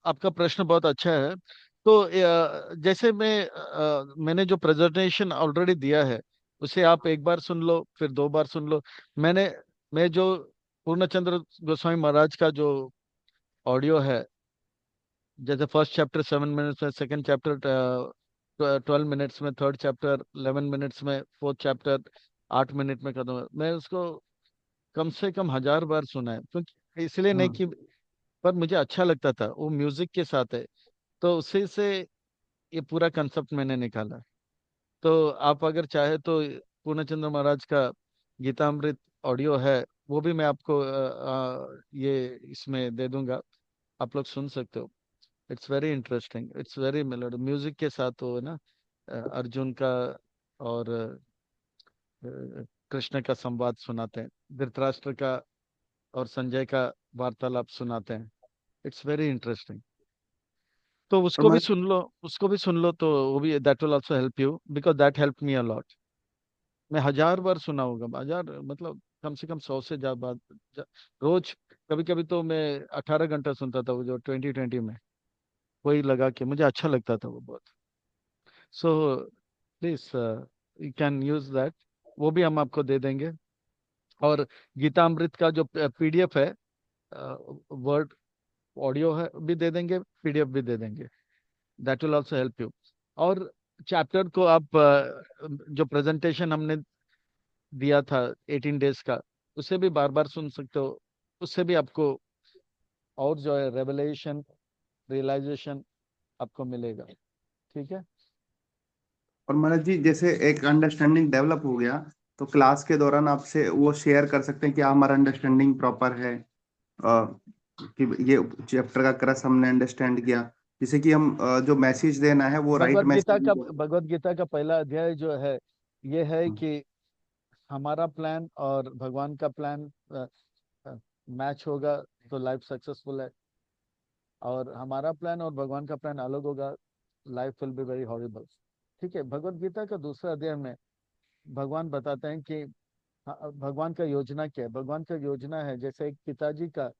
आपका प्रश्न बहुत अच्छा है। तो जैसे मैंने जो प्रेजेंटेशन ऑलरेडी दिया है, उसे आप एक बार सुन लो, फिर दो बार सुन लो। मैंने मैं जो पूर्णचंद्र गोस्वामी महाराज का जो ऑडियो है, जैसे फर्स्ट चैप्टर 7 मिनट्स में, सेकंड चैप्टर 12 मिनट्स में, थर्ड चैप्टर 11 मिनट्स में, फोर्थ चैप्टर 8 मिनट में खत्म है, मैं उसको कम से कम 1000 बार सुना है। क्योंकि इसलिए नहीं हम्म। कि पर मुझे अच्छा लगता था, वो म्यूजिक के साथ है, तो उसी से ये पूरा कंसेप्ट मैंने निकाला। तो आप अगर चाहे तो पूर्णचंद्र महाराज का गीतामृत ऑडियो है, वो भी मैं आपको ये इसमें दे दूंगा, आप लोग सुन सकते हो। It's very interesting, it's very melody music के साथ वो है ना, अर्जुन का और कृष्ण का संवाद सुनाते हैं, धृतराष्ट्र का और संजय का वार्तालाप सुनाते हैं। It's very interesting. तो और उसको भी मन सुन लो, उसको भी सुन लो, तो वो भी that will also help you, because that help me a lot. मैं 1000 बार सुना होगा, 1000 मतलब कम से कम 100 से ज्यादा रोज। कभी कभी तो मैं 18 घंटा सुनता था, वो जो 2020 में, वही लगा के मुझे अच्छा लगता था वो बहुत। So please you can use that, वो भी हम आपको दे देंगे। और गीतामृत का जो पीडीएफ है, वर्ड ऑडियो है, भी दे देंगे, पीडीएफ भी दे देंगे। That will also help you. और चैप्टर को आप जो प्रेजेंटेशन हमने दिया था 18 डेज का, उसे भी बार बार सुन सकते हो। उससे भी आपको और जो है रेवलेशन, रियलाइजेशन आपको मिलेगा। ठीक है। और मनोज जी, जैसे एक अंडरस्टैंडिंग डेवलप हो गया, तो क्लास के दौरान आपसे वो शेयर कर सकते हैं कि हमारा अंडरस्टैंडिंग प्रॉपर है, कि ये चैप्टर का क्रस हमने अंडरस्टैंड किया, जिसे कि हम जो मैसेज देना है वो राइट मैसेज। भगवत गीता का पहला अध्याय जो है, ये है कि हमारा प्लान और भगवान का प्लान मैच होगा तो लाइफ सक्सेसफुल है, और हमारा प्लान और भगवान का प्लान अलग होगा, life will be very horrible. ठीक है। भगवत गीता का दूसरा अध्याय में भगवान बताते हैं कि भगवान का योजना क्या है। भगवान का योजना है, जैसे एक पिताजी का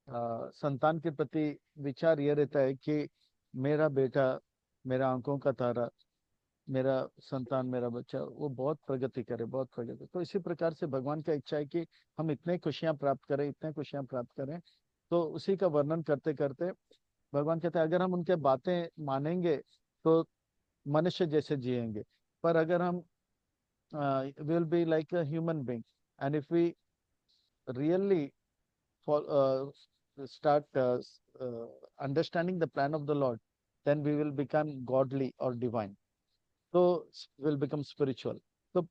संतान के प्रति विचार ये रहता है कि मेरा बेटा, मेरा आंखों का तारा, मेरा संतान, मेरा बच्चा वो बहुत प्रगति करे, बहुत प्रगति। तो इसी प्रकार से भगवान का इच्छा है कि हम इतने खुशियां प्राप्त करें, इतने खुशियां प्राप्त करें। तो उसी का वर्णन करते करते भगवान कहते हैं, अगर हम उनके बातें मानेंगे तो मनुष्य जैसे जिएंगे, पर अगर हम will be like a human being, and if we really start understanding the plan of the Lord, then we will become godly or divine. So will become spiritual. So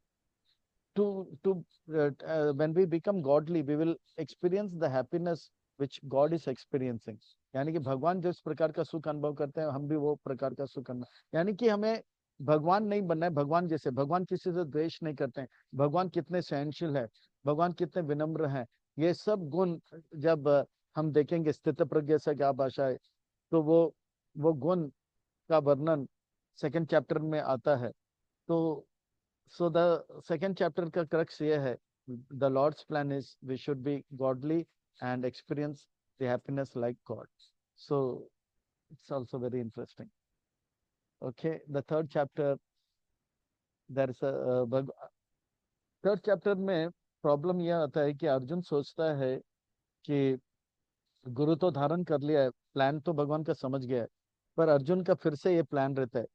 when we become godly, we will experience the happiness which God is experiencing. यानी कि भगवान जिस प्रकार का सुख अनुभव करते हैं, हम भी वो प्रकार का सुख अनुभव। यानी कि हमें भगवान नहीं बनना है, भगवान जैसे। भगवान किसी से द्वेष नहीं करते हैं, भगवान कितने सहनशील है, भगवान कितने विनम्र हैं। ये सब गुण जब हम देखेंगे, स्थित प्रज्ञ से क्या भाषा है, तो वो गुण का वर्णन सेकंड चैप्टर में आता है। तो so the second chapter का crux ये है, the Lord's plan is we should be godly and experience the happiness like God. So it's also very interesting. Okay, the third chapter, there is a third chapter में problem यह आता है कि अर्जुन सोचता है कि गुरु तो धारण कर लिया है, प्लान तो भगवान का समझ गया है, पर अर्जुन का फिर से ये प्लान रहता है,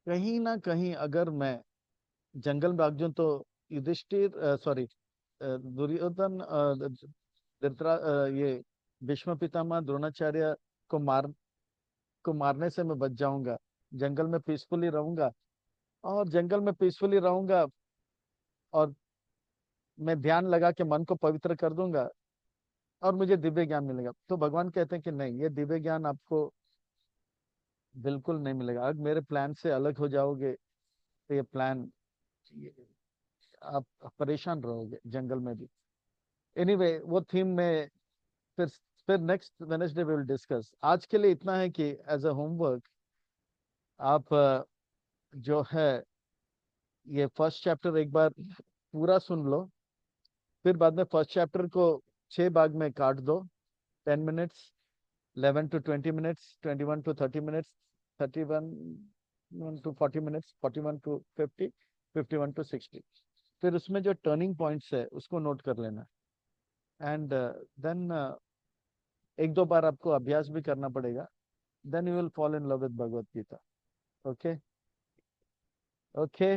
कहीं ना कहीं अगर मैं जंगल में, अर्जुन तो युधिष्ठिर सॉरी दुर्योधन ये भीष्म पितामह द्रोणाचार्य को मारने से मैं बच जाऊंगा, जंगल में पीसफुली रहूंगा, और जंगल में पीसफुली रहूंगा, और मैं ध्यान लगा के मन को पवित्र कर दूंगा, और मुझे दिव्य ज्ञान मिलेगा। तो भगवान कहते हैं कि नहीं, ये दिव्य ज्ञान आपको बिल्कुल नहीं मिलेगा। अगर मेरे प्लान से अलग हो जाओगे तो ये प्लान, आप परेशान रहोगे जंगल में भी। एनीवे वो थीम में फिर फिर next Wednesday we will discuss. आज के लिए इतना है कि एज अ होमवर्क आप जो है ये फर्स्ट चैप्टर एक बार पूरा सुन लो, फिर बाद में फर्स्ट चैप्टर को 6 भाग में काट दो, 10 minutes, 11 to 20 minutes, 21 to 30 minutes, 31 to 40 minutes, 41 to 50, 51 to 60। फिर उसमें जो टर्निंग पॉइंट्स है उसको नोट कर लेना, एंड देन एक दो बार आपको अभ्यास भी करना पड़ेगा, then you will fall in love with Bhagavad Gita. Okay. Okay.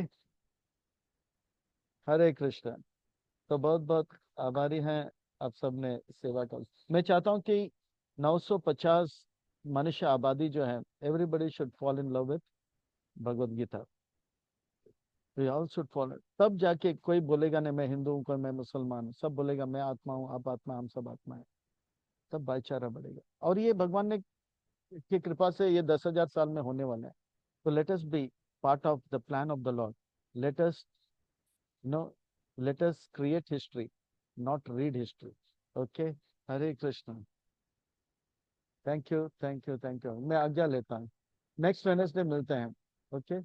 Hare Krishna. तो बहुत बहुत आभारी हैं आप सबने सेवा कर। मैं चाहता हूँ कि 950 मनुष्य आबादी जो है, everybody should fall in love with Bhagavad Gita. We all should follow, तब जाके कोई बोलेगा नहीं मैं हिंदू हूँ, कोई मैं मुसलमान हूँ, सब बोलेगा मैं आत्मा हूँ, आप आत्मा, हम सब आत्मा है। तब भाईचारा बढ़ेगा, और ये भगवान ने की कृपा से ये 10,000 साल में होने वाला है। तो let us B part of the plan of the Lord. Let us know, let us create history, not read history. Okay, Hare Krishna. Thank you, thank you, thank you. मैं आज्ञा लेता हूँ, नेक्स्ट वेडनेसडे मिलते हैं। ओके।